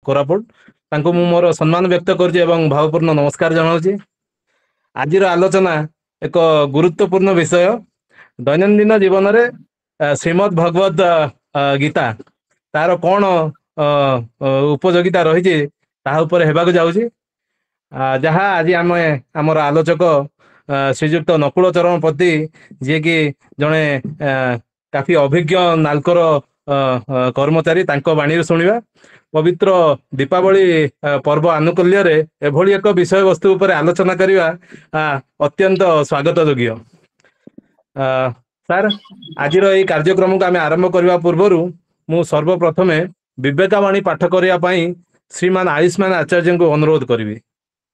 କୋରାପୁଟ ତାଙ୍କୁ ମୁଁ ମୋର ସମ୍ମାନ ବ୍ୟକ୍ତ କରୁଛି ଏବଂ ଭାବପୂର୍ଣ୍ଣ ନମସ୍କାର ଜଣାଉଛି। ଆଜିର ଆଲୋଚନା ଏକ ଗୁରୁତ୍ୱପୂର୍ଣ୍ଣ ବିଷୟ ଦୈନନ୍ଦିନ ଜୀବନରେ ଶ୍ରୀମଦ୍ ଭଗବତ ଗୀତା ତାର କଣ ଉପଯୋଗିତା ରହିଛି ତାହା ଉପରେ ହେବାକୁ ଯାଉଛି। ଯାହା ଆଜି ଆମେ ଆମର ଆଲୋଚକ ଶ୍ରୀଯୁକ୍ତ ନକୁଳ ଚରଣ ପତି ଯିଏକି ଜଣେ କାଫି ଅଭିଜ୍ଞ ନାଲକର କର୍ମଚାରୀ ତାଙ୍କ ବାଣୀରୁ ଶୁଣିବା। ପବିତ୍ର ଦୀପାବଳି ପର୍ବ ଆନୁକୂଲ୍ୟରେ ଏଭଳି ଏକ ବିଷୟବସ୍ତୁ ଉପରେ ଆଲୋଚନା କରିବା ଅତ୍ୟନ୍ତ ସ୍ୱାଗତ ଯୋଗ୍ୟ। ସାର୍, ଆଜିର ଏହି କାର୍ଯ୍ୟକ୍ରମକୁ ଆମେ ଆରମ୍ଭ କରିବା ପୂର୍ବରୁ ମୁଁ ସର୍ବପ୍ରଥମେ ବିବେକାବାଣୀ ପାଠ କରିବା ପାଇଁ ଶ୍ରୀମାନ ଆୟୁଷ୍ମାନ ଆଚାର୍ଯ୍ୟଙ୍କୁ ଅନୁରୋଧ କରିବି।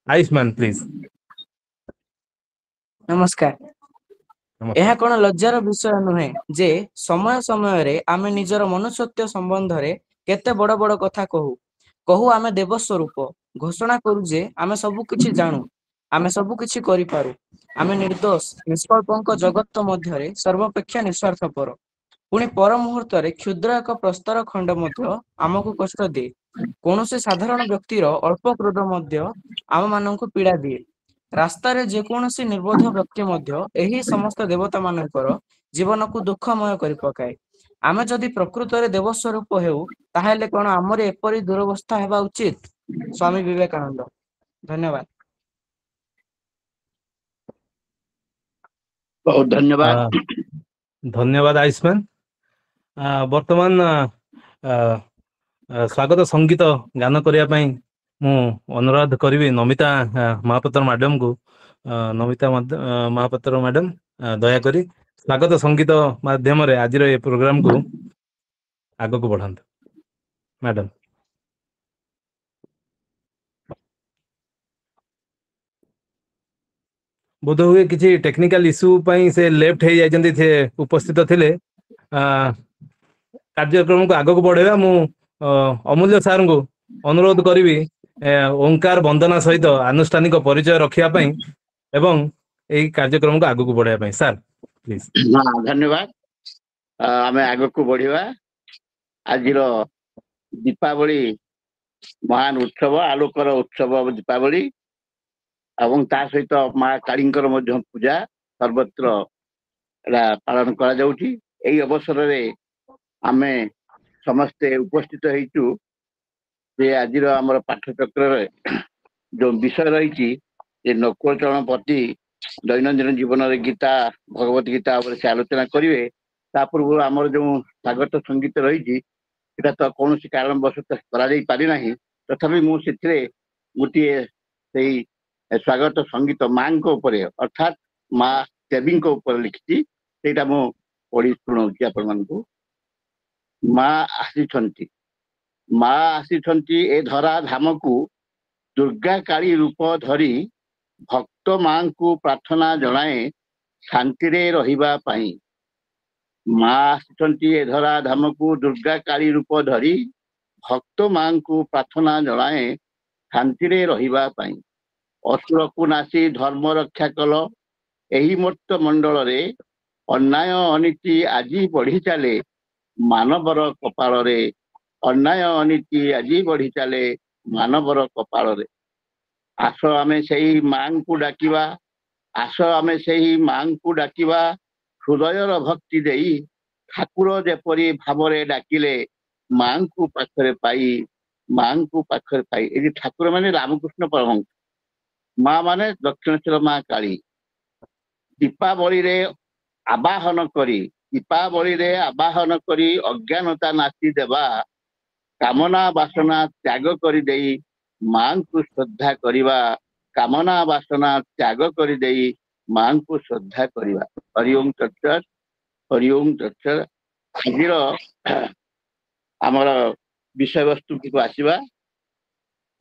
ଆୟୁଷ୍ମାନ ପ୍ଲିଜ। ନମସ୍କାର। ଏହା ନମସ୍କାର। କଣ ଲଜ୍ଜାର ବିଷୟ ନୁହେଁ ଯେ ସମୟ ସମୟରେ ଆମେ ନିଜର ମନୁଷ୍ୟତ୍ୱ ସମ୍ବନ୍ଧରେ କେତେ ବଡ ବଡ କଥା କହୁ ଆମେ ଦେବ ସ୍ୱରୂପ, ଘୋଷଣା କରୁ ଯେ ଆମେ ସବୁ କିଛି ଜାଣୁ, ଆମେ ସବୁ କିଛି କରିପାରୁ, ଆମେ ନିର୍ଦ୍ଦୋଷ ନିଷ୍କଳ୍ପଙ୍କ ଜଗତ ମଧ୍ୟରେ ସର୍ବପେକ୍ଷା ନିଃସ୍ୱାର୍ଥପର। ପୁଣି ପର ମୁହୂର୍ତ୍ତରେ କ୍ଷୁଦ୍ର ଏକ ପ୍ରସ୍ତର ଖଣ୍ଡ ମଧ୍ୟ ଆମକୁ କଷ୍ଟ ଦିଏ। କୌଣସି ସାଧାରଣ ବ୍ୟକ୍ତିର ଅଳ୍ପ କ୍ରୋଧ ମଧ୍ୟ ଆମ ମାନଙ୍କୁ ପୀଡା ଦିଏ। ରାସ୍ତାରେ ଯେକୌଣସି ନିର୍ବୋଧ ବ୍ୟକ୍ତି ମଧ୍ୟ ଏହି ସମସ୍ତ ଦେବତା ମାନଙ୍କର ଜୀବନକୁ ଦୁଃଖମୟ କରି ପକାଏ। ଆମେ ଯଦି ପ୍ରକୃତରେ ଦେବ ସ୍ୱରୂପ ହେଉ ତାହେଲେ କଣ ଆମର ଏପରି ଦୁରବସ୍ଥା ହେବା ଉଚିତ? ସ୍ୱାମୀ ବିବେକାନନ୍ଦ। ଧନ୍ୟବାଦ। ବହୁତ ଧନ୍ୟବାଦ। ଧନ୍ୟବାଦ ଆୟୁଷ୍ମାନ। ବର୍ତ୍ତମାନ ସ୍ୱାଗତ ସଙ୍ଗୀତ ଗାନ କରିବା ପାଇଁ ମୁଁ ଅନୁରୋଧ କରିବି ନମିତା ମହାପାତ୍ର ମ୍ୟାଡମକୁ। ନମିତା ମହାପାତ୍ର ମ୍ୟାଡମ, ଦୟାକରି ସ୍ୱାଗତ ସଙ୍ଗୀତ ମାଧ୍ୟମରେ ଆଜିର ଏ ପ୍ରୋଗ୍ରାମକୁ ଆଗକୁ ବଢାନ୍ତୁ ମ୍ୟାଡମ। ବୋଧ ହୁଏ କିଛି ଟେକ୍ନିକାଲ ଇସ୍ୟୁ ପାଇଁ ସେ ଲେଫ୍ଟ ହେଇଯାଇଛନ୍ତି, ସେ ଉପସ୍ଥିତ ଥିଲେ। କାର୍ଯ୍ୟକ୍ରମକୁ ଆଗକୁ ବଢେଇବା। ମୁଁ ଅମୂଲ୍ୟ ସାରଙ୍କୁ ଅନୁରୋଧ କରିବି ଓଙ୍କାର ବନ୍ଦନା ସହିତ ଆନୁଷ୍ଠାନିକ ପରିଚୟ ରଖିବା ପାଇଁ ଏବଂ ଏହି କାର୍ଯ୍ୟକ୍ରମକୁ ଆଗକୁ ବଢେଇବା ପାଇଁ। Sir please. ଧନ୍ୟବାଦ। ଆମେ ଆଗକୁ ବଢିବା। ଆଜିର ଦୀପାବଳି ମହାନ ଉତ୍ସବ, ଆଲୋକର ଉତ୍ସବ ଦୀପାବଳି, ଏବଂ ତା ସହିତ ମା କାଳୀଙ୍କର ମଧ୍ୟ ପୂଜା ସର୍ବତ୍ର ଏଟା ପାଳନ କରାଯାଉଛି। ଏହି ଅବସରରେ ଆମେ ସମସ୍ତେ ଉପସ୍ଥିତ ହେଇଛୁ ଯେ ଆଜିର ଆମର ପାଠଚକ୍ରରେ ଯୋଉ ବିଷୟ ରହିଛି ଯେ ନକୁଳ ଚରଣ ପତି ଦୈନନ୍ଦିନ ଜୀବନରେ ଗୀତା, ଭଗବତ ଗୀତା ଉପରେ ସେ ଆଲୋଚନା କରିବେ। ତା ପୂର୍ବରୁ ଆମର ଯୋଉ ସ୍ୱାଗତ ସଙ୍ଗୀତ ରହିଛି ସେଟା ତ କୌଣସି କାରଣବଶତଃ କରାଯାଇ ପାରିନାହିଁ। ତଥାପି ମୁଁ ସେଥିରେ ଗୋଟିଏ ସେଇ ସ୍ୱାଗତ ସଙ୍ଗୀତ ମାଙ୍କ ଉପରେ ଅର୍ଥାତ୍ ମା ଦେବୀଙ୍କ ଉପରେ ଲିଖିଛି, ସେଇଟା ମୁଁ ପଢି ଶୁଣାଉଛି ଆପଣମାନଙ୍କୁ। ମା ଆସିଛନ୍ତି, ମା ଆସିଛନ୍ତି ଏ ଧରା ଧାମକୁ, ଦୁର୍ଗା କାଳୀ ରୂପ ଧରି, ଭକ୍ତ ମାଙ୍କୁ ପ୍ରାର୍ଥନା ଜଣାଏ ଶାନ୍ତିରେ ରହିବା ପାଇଁ। ମା ଆସିଛନ୍ତି ଏ ଧରା ଧାମକୁ, ଦୁର୍ଗା କାଳୀ ରୂପ ଧରି, ଭକ୍ତ ମାଙ୍କୁ ପ୍ରାର୍ଥନା ଜଣାଏ ଶାନ୍ତିରେ ରହିବା ପାଇଁ। ଅସୁରକୁ ନାସି ଧର୍ମ ରକ୍ଷା କଲ, ଏହି ମର୍ତ୍ତ ମଣ୍ଡଳରେ ଅନ୍ୟାୟ ଅନୀତି ଆଜି ବଢି ଚାଲେ ମାନବର କପାଳରେ। ଅନ୍ୟାୟ ଅନୀତି ଆଜି ବଢି ଚାଲେ ମାନବର କପାଳରେ। ଆସ ଆମେ ସେଇ ମାଙ୍କୁ ଡାକିବା, ଆସ ଆମେ ସେଇ ମାଙ୍କୁ ଡାକିବା, ହୃଦୟର ଭକ୍ତି ଦେଇ ଠାକୁର ଯେପରି ଭାବରେ ଡାକିଲେ ମାଙ୍କୁ ପାଖରେ ପାଇ, ମାଙ୍କୁ ପାଖରେ ପାଇ। ଏଠି ଠାକୁର ମାନେ ରାମକୃଷ୍ଣ ପରମହଂସ, ମା ମାନେ ଦକ୍ଷିଣେଶ୍ୱର ମା କାଳୀ। ଦୀପାବଳିରେ ଆବାହନ କରି, ଦୀପାବଳିରେ ଆବାହନ କରି ଅଜ୍ଞାନତା ନାଶି ଦେବା, କାମନା ବାସନା ତ୍ୟାଗ କରିଦେଇ ମାଙ୍କୁ ଶ୍ରଦ୍ଧା କରିବା, କାମନା ବାସନା ତ୍ୟାଗ କରିଦେଇ ମାଙ୍କୁ ଶ୍ରଦ୍ଧା କରିବା। ହରି ଓಂ ତତ୍ସତ୍, ହରି ଓಂ ତତ୍ସତ୍। ଆଜିର ଆମର ବିଷୟବସ୍ତୁକୁ ଆସିବା।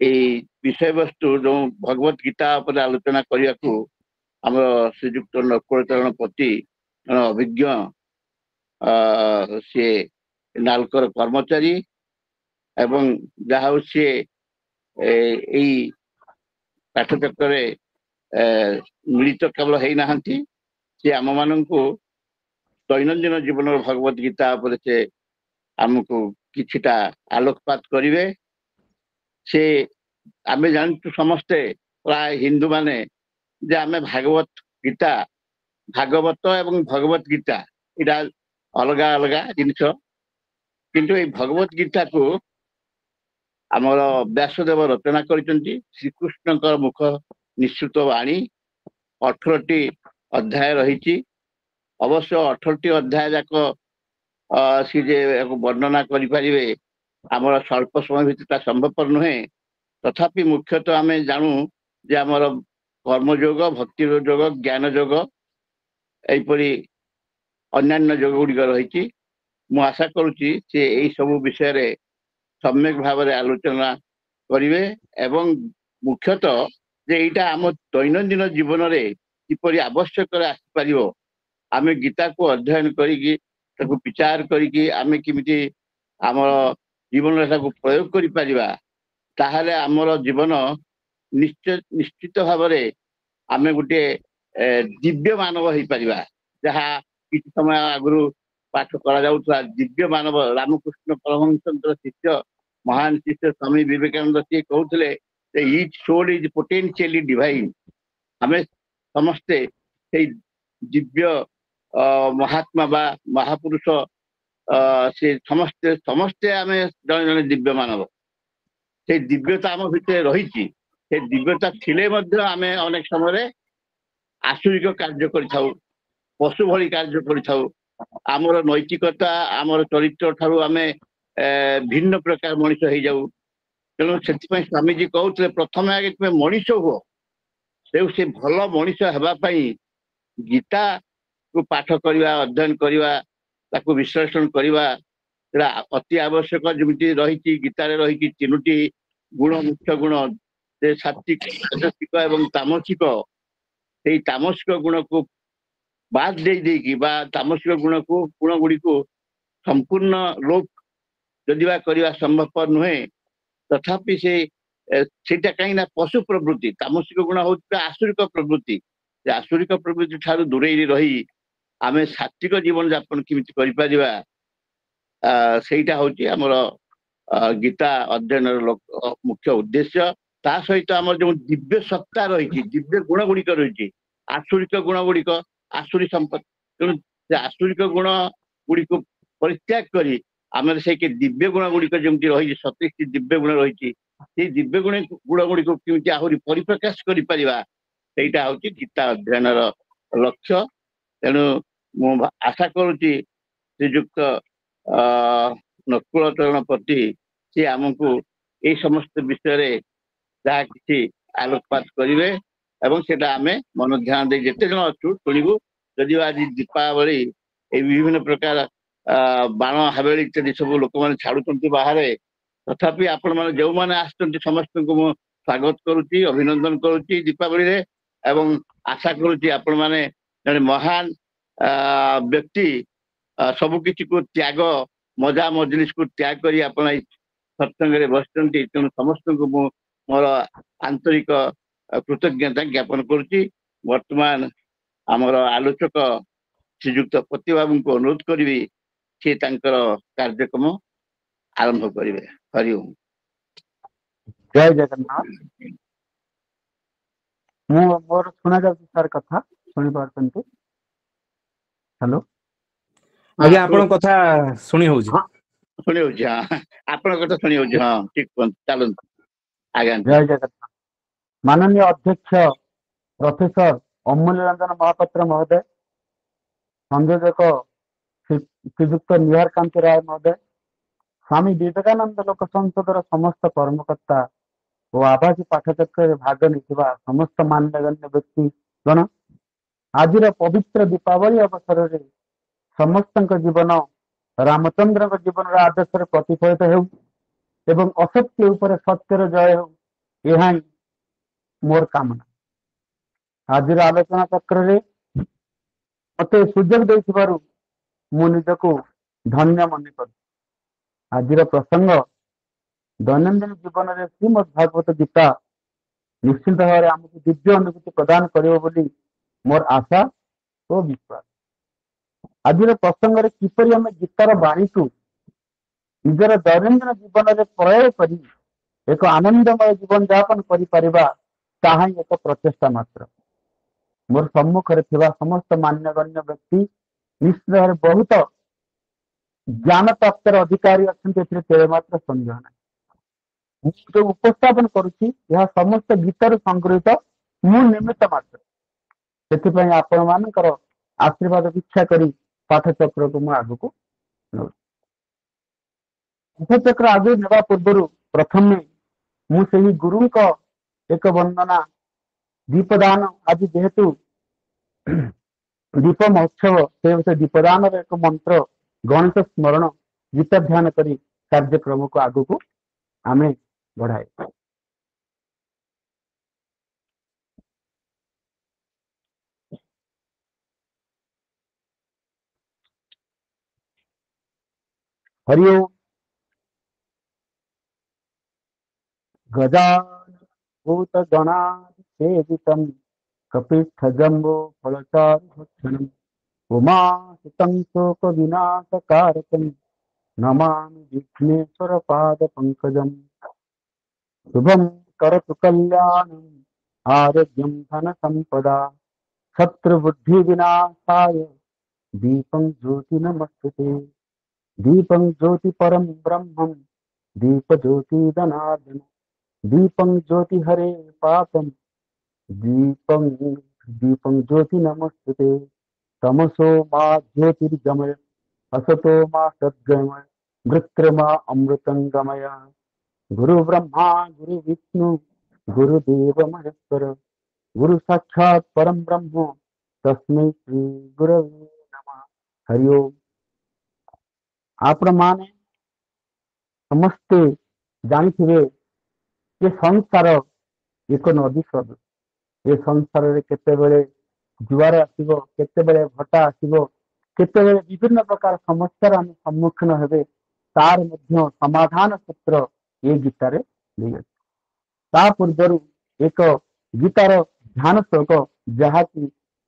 ଏଇ ବିଷୟବସ୍ତୁ ଯୋଉ ଭଗବତ ଗୀତା ଉପରେ ଆଲୋଚନା କରିବାକୁ ଆମର ଶ୍ରୀଯୁକ୍ତ ନକୁଳ ଚରଣ ପତି ଅଭିଜ୍ଞ, ସିଏ ନାଲକର କର୍ମଚାରୀ ଏବଂ ଯାହା ହଉ ସିଏ ଏଇ ପାଠଚକ୍ରରେ ମିଳିତ କେବଳ ହେଇନାହାନ୍ତି, ସେ ଆମମାନଙ୍କୁ ଦୈନନ୍ଦିନ ଜୀବନର ଭଗବତ ଗୀତା ଉପରେ ସେ ଆମକୁ କିଛିଟା ଆଲୋକପାତ କରିବେ। से आमे जानतु समस्ते प्राय हिंदू माने जे आमे भागवत गीता भागवत एवं भगवत गीता इटा अलगा अलगा जिनिस किंतु ए भगवत गीता को आमर व्यासदेव रचना करिसेंती श्रीकृष्ण मुख निश्चित वाणी 18टी अध्याय रही। अवश्य 18टी अध्याय जाक सी जे वर्णना करें आमर स्वल्प समय भितर संभवपर नुहे तथापि मुख्यतः आम जानू जे आमर कर्मयोग भक्ति योग ज्ञान योग यहपरी अन्यान्य योग गुड़िक रही। मु आशा करुच्ची से यही सब विषय सम्यक भाव आलोचना करेंगे एवं मुख्यतः जे यहाँ आम दैनंदिन जीवन में किपरि आवश्यक आसपार आम गीता को अध्ययन करी विचार करी आम किमिति आम जीवन प्रयोग कर आमर जीवन निश्चित भाव आम गोटे दिव्य मानव हो पार जहाँ किसी समय आगु पाठ करा दिव्य मानव रामकृष्ण परमहंस शिष्य महान शिष्य स्वामी विवेकानंद सी कहते each soul is potentially divine आम समस्ते से दिव्य महात्मा बा महापुरुष से समस्ते समस्ते आम जन जन दिव्य मानव से दिव्यता आम भितर रही दिव्यता थिले आम अनेक समय आसुरिक कार्य कर पशु भली कार्य कर नैतिकता आमर चरित्र ठारू आम भिन्न प्रकार मनीष हो जाऊ तेणु से स्वामीजी कहते प्रथम आगे तुम्हें मनीष हुआ से भल मनीष होगापाई गीता को पाठ करवा अध्ययन करवा विश्लेषण करवा अति आवश्यक जमी रही गीतार रही 3टी गुण मुख्य गुण से सात्विक राजसिक एवं तामसिक से तामसिक गुण को बाद दे तामसिक गुण को गुण गुड़ी को संपूर्ण लोक जदि करवा संभवपर नुहे तथापि से कहीं पशु प्रवृत्ति तामसिक गुण हूँ आसुरिक प्रवृत्ति आसुरिक प्रवृत्ति ठारू दूरे रही आम सात्विक जीवन यापन किमिति करिपरिबा सेटा होची हमर गीता अध्ययन मुख्य उद्देश्य ता सहित आमर जो दिव्य सत्ता रही दिव्य गुण गुड़िक रही आसुरिक गुण गुड़िक आसुरी संपत्ति तेणु से आसुरिक गुण गुड़िक परित्याग करी आम से दिव्य गुण गुड़िक जमी रही 27 दिव्य गुण रही दिव्य गुण गुड़िक केमी आहरी परिप्रकाश करा हूँ गीता अध्ययन लक्ष्य तेणु मु आशा करुच्ची श्रीजुक्त नकुल चरण प्रति सी आमको ये समस्त विषय जहाँ किसी आलोकपात करेंगे एवं सेटा आम मन ध्यान दे जिते जन अच्छु शुणु जदि आज दीपावली ये विभिन्न प्रकार बाण हावेली इत्यादि सब लोक मैंने छाड़ुंट बाहर तथापि आपण मैंने जो मैंने आसुँच समस्त को मु स्वागत करुच्ची अभिनंदन करुच्ची दीपावली रे एवं आशा करुच्ची आपण मैंने जड़े महान व्यक्ति सबकि को त्याग मजा मजलिस को त्याग करी आपण सत्संग बसते तेणु समस्त को मोर आंतरिक कृतज्ञता ज्ञापन करुच्ची। वर्तमान आमर आलोचक श्रीजुक्त पति बाबू को अनुरोध करी सी कार्यक्रम आरंभ करेंगे। हरि ओम। जय जगन्नाथ। मोर सुना जाउछि सर कथा सुनि पारछन्ते? हेलो आज्ञा आपण कथा सुनी होउछि सुनी होउछि हां आपण कथा सुनी होउछि हां ठीक चलन आज्ञा। जय जगन्नाथ। माननीय अध्यक्ष प्रोफेसर अमूल्य रंजन महापात्र महोदय, संयोजक श्रीजुक्त निहार कांति राय महोदय, स्वामी विवेकानंद लोक संसदर समस्त कर्मकर्ता और आभासी पाठचक्र भाग नहीं समस्त मान्यगण्य व्यक्ति गण आज पवित्र दीपावली अवसर में समस्त जीवन रामचंद्र जीवन आदर्श प्रतिफलित हो एवं असत्य उपर सत्यर जय हो यह मोर कामना। आज आलोचना चक्र में मत सुजोग दे मु निजक धन्य मन कर। आज प्रसंग दैनंदिन जीवन में श्रीमद भागवत गीता निश्चित भाव आमको दिव्य अनुभूति प्रदान कर मोर आशा और विश्वास। आज प्रसंग में किपर आम गीतार बाणी को निजर दैनंदिन जीवन में प्रयोग कर ଏକ ଆନନ୍ଦମୟ ଜୀବନ ଯାପନ କରିପାରିବା ତାହା ହିଁ ଏକ ପ୍ରଚେଷ୍ଟା ମାତ୍ର। ମୋର ସମ୍ମୁଖରେ ଥିବା ସମସ୍ତ ମାନ୍ୟଗଣ୍ୟ ବ୍ୟକ୍ତି ନିଶ୍ଚିତ ଭାବରେ ବହୁତ ଜ୍ଞାନ ପ୍ରାପ୍ତର ଅଧିକାରୀ ଅଛନ୍ତି, ଏଥିରେ ତେଳେ ମାତ୍ର ସନ୍ଦେହ ନାହିଁ। ମୁଁ ଯୋଉ ଉପସ୍ଥାପନ କରୁଛି ଏହା ସମସ୍ତ ଗୀତରୁ ସଂଗୃହୀତ, ମୁଁ ନିମିତ୍ତ ମାତ୍ର। ସେଥିପାଇଁ ଆପଣ ମାନଙ୍କର ଆଶୀର୍ବାଦ ଇଚ୍ଛା କରି ପାଠଚକ୍ରକୁ ମୁଁ ଆଗକୁ ନଉଛି। ପାଠଚକ୍ର ଆଗକୁ ନେବା ପୂର୍ବରୁ ପ୍ରଥମେ ମୁଁ ସେହି ଗୁରୁଙ୍କ ଏକ ବନ୍ଦନା ଦୀପଦାନ, ଆଜି ଯେହେତୁ ଦୀପ ମହୋତ୍ସବ, ସେ ଦୀପଦାନର ଏକ ମନ୍ତ୍ର ଗଣେଶ ସ୍ମରଣ ଗୀତ ଧ୍ୟାନ କରି କାର୍ଯ୍ୟକ୍ରମକୁ ଆଗକୁ ଆମେ ବଢାଇବା। हरि ओम। गजानन भूत गणाधिसेवितं कपित्थजम्बो फलचारुभक्षणम् उमासुतं शोकविनाशकारकं नमामि विघ्नेश्वरपादपङ्कजम्। शुभं करोतु कल्याणम् आरोग्यं धनसम्पदा शत्रुबुद्धिविनाशाय दीपं ज्योति नमस्तुते। दीपं ज्योति परं ब्रह्मं दीपज्योतिदनार्दन दीपं ज्योति हरे पापं दीपं दीपं ज्योति नमस्तुते। तमसो मा ज्योतिर्गमय असतो मा सद्गमय मृत्युर्मा अमृतं गमय। गुरु ब्रह्मा गुरु विष्णु गुरुदेव महेश्वर गुरु साक्षात् परम ब्रह्म तस्मै श्री गुरवे नमः। हरि ओम। आपण माने ସମସ୍ତେ ଜାଣିଥିବେ ଯେ ସଂସାର ଏକ ନଦୀ ସଦୃଶ। ଏ ସଂସାରରେ କେତେବେଳେ ଜୁଆର ଆସିବ, କେତେବେଳେ ଭଟା ଆସିବ, କେତେବେଳେ ବିଭିନ୍ନ ପ୍ରକାର ସମସ୍ୟାର ଆମେ ସମ୍ମୁଖୀନ ହେବେ, ତାର ମଧ୍ୟ ସମାଧାନ ସୂତ୍ର ଏ ଗୀତାରେ ଦେଇଅଛି। ତା ପୂର୍ବରୁ ଏକ ଗୀତାର ଧ୍ୟାନ ଶ୍ଲୋକ, ଯାହାକି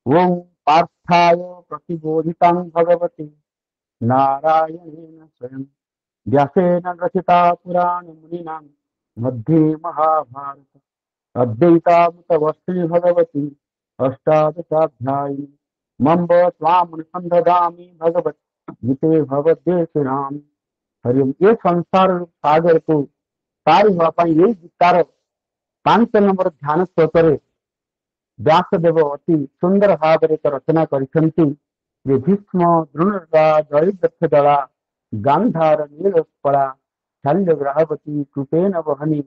ଓಂ ପାର୍ଥାୟ ପ୍ରତିବୋଧିତାଂ ଭଗବତୀ नारायणेन स्वयं व्यासेन रचिता पुराण मुनिनां मध्ये महाभारत अद्वैतामृतवर्षिणि भगवती अष्टादशाध्यायिनी मम्ब त्वामनुसन्धदामि भगवत् गीते भगवद्देशिनाम्। हरि ओम। ये संसार सागर को पार हुआ पाई ये गीतार 5 नंबर ध्यान श्लोक व्यासदेव अति सुंदर भाव रचना करिसेंती। जे भीष्म द्रोणर्वा जयद्रथदला गांधार नीलोत्पला शल्यग्राहवती कृपेन वहनी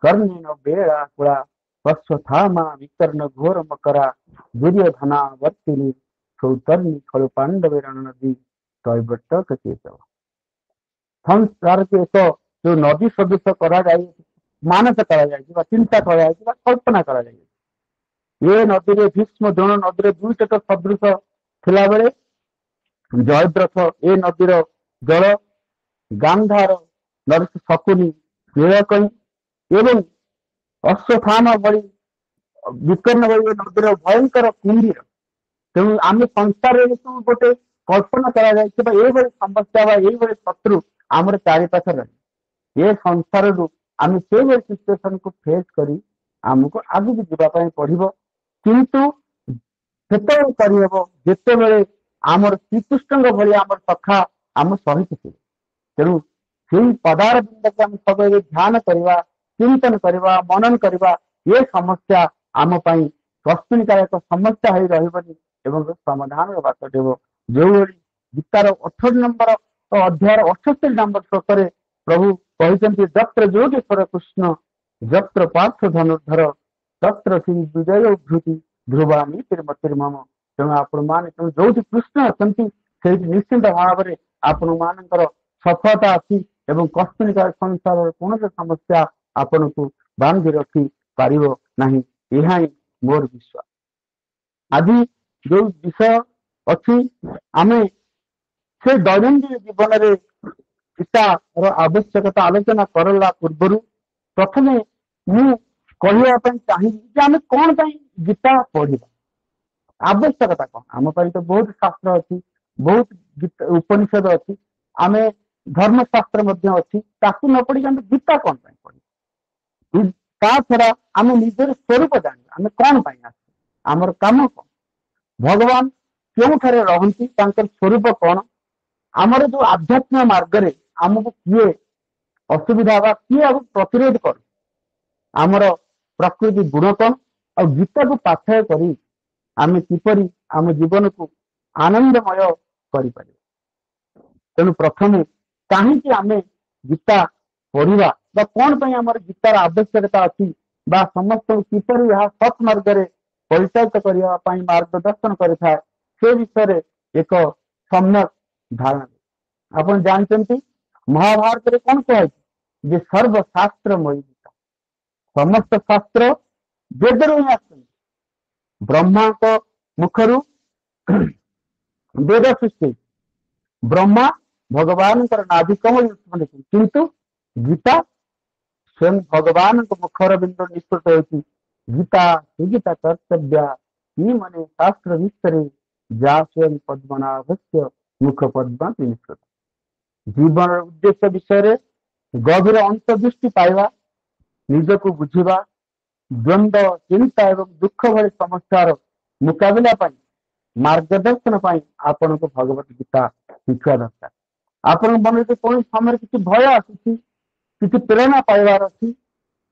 कर्णेन बेलाकुला अश्वत्थामा विकर्ण घोर मकरा दुर्योधना वर्तिनी सौतर्णी खलु पांडवे रणनदी कैवर्तक केशव। संसार के एक जो नदी सदृश करा मानस करा चिंता करा कल्पना करा ये नदी रे भीष्म द्रोण नदी दुईट सदृश थिला बेले जयद्रथ ए नदीर जल गांधार नरेश शकुनी नीलकई एवं अश्वत्थामा भली विकर्ण भली नदीर भयंकर कुंभीर। तेणु आम संसार गोटे कल्पना करा समस्या शत्रु आम चारिपाख रही ये संसार आम से सिचुएसन को फेस करी आमको आगे जावाई पड़ो। किंतु जिते आमर श्रीकृष्ण भली आम सखा आम सहित थे। तेणु से पदार बिंद को आम सब ध्यान करवा चिंतन करवा मनन करवा ये समस्या आम स्वस्तिनिकार समस्या हो रही समाधान बात देव। जो गीतार 18 नंबर अध्याय 78 नंबर श्लोक प्रभु कहते जत्र योगेश्वर कृष्ण जत्र पार्थ धनुर्धर तत्र श्री विजय उद्धृति ध्रुवा नीतिर्मतिर्मम। तेणु आपण मैंने जो कृष्ण अच्छा निश्चिंत भाव में आपण मान सफलता अच्छी कस्तुनिका संसार कौन समस्या आपण को बांधि रखी पार नहीं, यह ही मोर विश्वास। आज जो विषय अच्छी आम से दैनंदिन जीवन में गीतार आवश्यकता आलोचना करला पूर्व प्रथम मु कहवाई चाहिए आम कौन गीता पढ़ा आवश्यकता कौन। आम तो बहुत शास्त्र अच्छी बहुत उपनिषद अच्छी आम धर्मशास्त्र अच्छी ताकू न पढ़ी आम गीता कौन पढ़ी ତା ଛଡା ଆମେ ନିଜର ସ୍ୱରୂପ ଜାଣିବା ଆମେ କଣ ପାଇଁ ଆସିଛୁ, ଆମର କାମ କଣ, ଭଗବାନ କେଉଁଠାରେ ରହନ୍ତି, ତାଙ୍କର ସ୍ୱରୂପ କଣ, ଆମର ଯୋଉ ଆଧ୍ୟାତ୍ମିକ ମାର୍ଗରେ ଆମକୁ କିଏ ଅସୁବିଧା ବା କିଏ ଆମକୁ ପ୍ରତିରୋଧ କରୁ, ଆମର ପ୍ରକୃତି ଗୁଣ କଣ, ଆଉ ଗୀତାକୁ ପାଥେୟ କରି ଆମେ କିପରି ଆମ ଜୀବନକୁ ଆନନ୍ଦମୟ କରିପାରିବା। ତେଣୁ ପ୍ରଥମେ କାହିଁକି ଆମେ ଗୀତା ପଢିବା ବା କଣ ପାଇଁ ଆମର ଗୀତାର ଆବଶ୍ୟକତା ଅଛି ବା ସମସ୍ତଙ୍କୁ କିପରି ଏହା ସତ୍ ମାର୍ଗରେ ପରିଚାଳିତ କରିବା ପାଇଁ ମାର୍ଗଦର୍ଶନ କରିଥାଏ, ସେ ବିଷୟରେ ଏକ ସମ୍ୟକ ଧାରଣା। ଆପଣ ଜାଣିଛନ୍ତି ମହାଭାରତରେ କଣ କୁହାଯାଇଛି ଯେ ସର୍ବଶାସ୍ତ୍ରମୟୀ ଗୀତା, ସମସ୍ତ ଶାସ୍ତ୍ର ବେଦରୁ ହିଁ ଆସୁଛନ୍ତି। ବ୍ରହ୍ମାଙ୍କ ମୁଖରୁ ବେଦ ସୃଷ୍ଟି ହେଇଛି। ବ୍ରହ୍ମା ଭଗବାନଙ୍କର ନାଭି କମଳ ଉତ୍ପନ୍ନ ହେଇଛି, କିନ୍ତୁ ଗୀତା ସ୍ୱୟଂ ଭଗବାନଙ୍କ ମୁଖର ବିନ୍ଦୁ ନିଷ୍ପୃତ ହେଉଛି। ଗୀତା ସୁଗୀତା କର୍ତ୍ତବ୍ୟା ଇ ମାନେ ଶାସ୍ତ୍ର ବିଷୟରେ ଯା ସ୍ୱୟଂ ପଦ୍ମନାଭସ୍ୟ ମୁଖ ପଦ୍ମ ନିଷ୍ପୃତ। ଜୀବନର ଉଦ୍ଦେଶ୍ୟ ବିଷୟରେ ଗଭୀର ଅନ୍ତର୍ଦୃଷ୍ଟି ପାଇବା, ନିଜକୁ ବୁଝିବା, ଦ୍ୱନ୍ଦ୍ୱ ଚିନ୍ତା ଏବଂ ଦୁଃଖ ଭଳି ସମସ୍ୟାର ମୁକାବିଲା ପାଇଁ ମାର୍ଗଦର୍ଶନ ପାଇଁ ଆପଣଙ୍କୁ ଭଗବତ ଗୀତା ଶିଖିବା ଦରକାର। ଆପଣଙ୍କ ମନରେ କୌଣସି ସମୟରେ କିଛି ଭୟ ଆସୁଛି, କିଛି ପ୍ରେରଣା ପାଇବାର ଅଛି,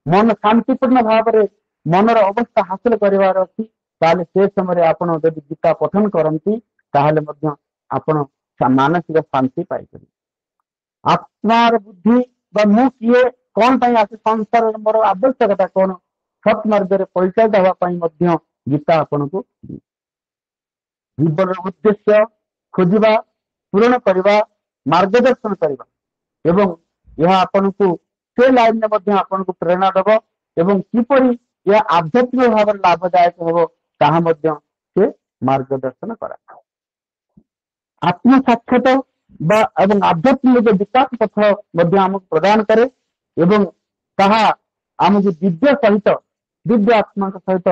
ମନ ଶାନ୍ତିପୂର୍ଣ୍ଣ ଭାବରେ ମନର ଅବସ୍ଥା ହାସଲ କରିବାର ଅଛି, ତାହେଲେ ସେ ସମୟରେ ଆପଣ ଯଦି ଗୀତା ପଠନ କରନ୍ତି ତାହେଲେ ମଧ୍ୟ ଆପଣ ମାନସିକ ଶାନ୍ତି ପାଇପାରିବେ। ଆତ୍ମାର ବୁଦ୍ଧି ବା ମୁଁ କିଏ, କଣ ପାଇଁ ଆସେ ସଂସାରରେ, ମୋର ଆବଶ୍ୟକତା କଣ, ସତ୍ ମାର୍ଗରେ ପରିଚାଳିତ ହେବା ପାଇଁ ମଧ୍ୟ ଗୀତା ଆପଣଙ୍କୁ ଜୀବନର ଉଦ୍ଦେଶ୍ୟ ଖୋଜିବା, ପୂରଣ କରିବା, ମାର୍ଗଦର୍ଶନ କରିବା ଏବଂ ଏହା ଆପଣଙ୍କୁ ସେ ଲାଇନରେ ମଧ୍ୟ ଆପଣଙ୍କୁ ପ୍ରେରଣା ଦେବ ଏବଂ କିପରି ଏହା ଆଧ୍ୟାତ୍ମିକ ଭାବରେ ଲାଭଦାୟକ ହେବ ତାହା ମଧ୍ୟ ସେ ମାର୍ଗଦର୍ଶନ କରାଯାଏ। ଆତ୍ମସାକ୍ଷାତ ବା ଏବଂ ଆଧ୍ୟାତ୍ମିକ ବିକାଶ ପଥ ମଧ୍ୟ ଆମକୁ ପ୍ରଦାନ କରେ ଏବଂ ତାହା ଆମକୁ ଦିବ୍ୟ ସହିତ, ଦିବ୍ୟ ଆତ୍ମାଙ୍କ ସହିତ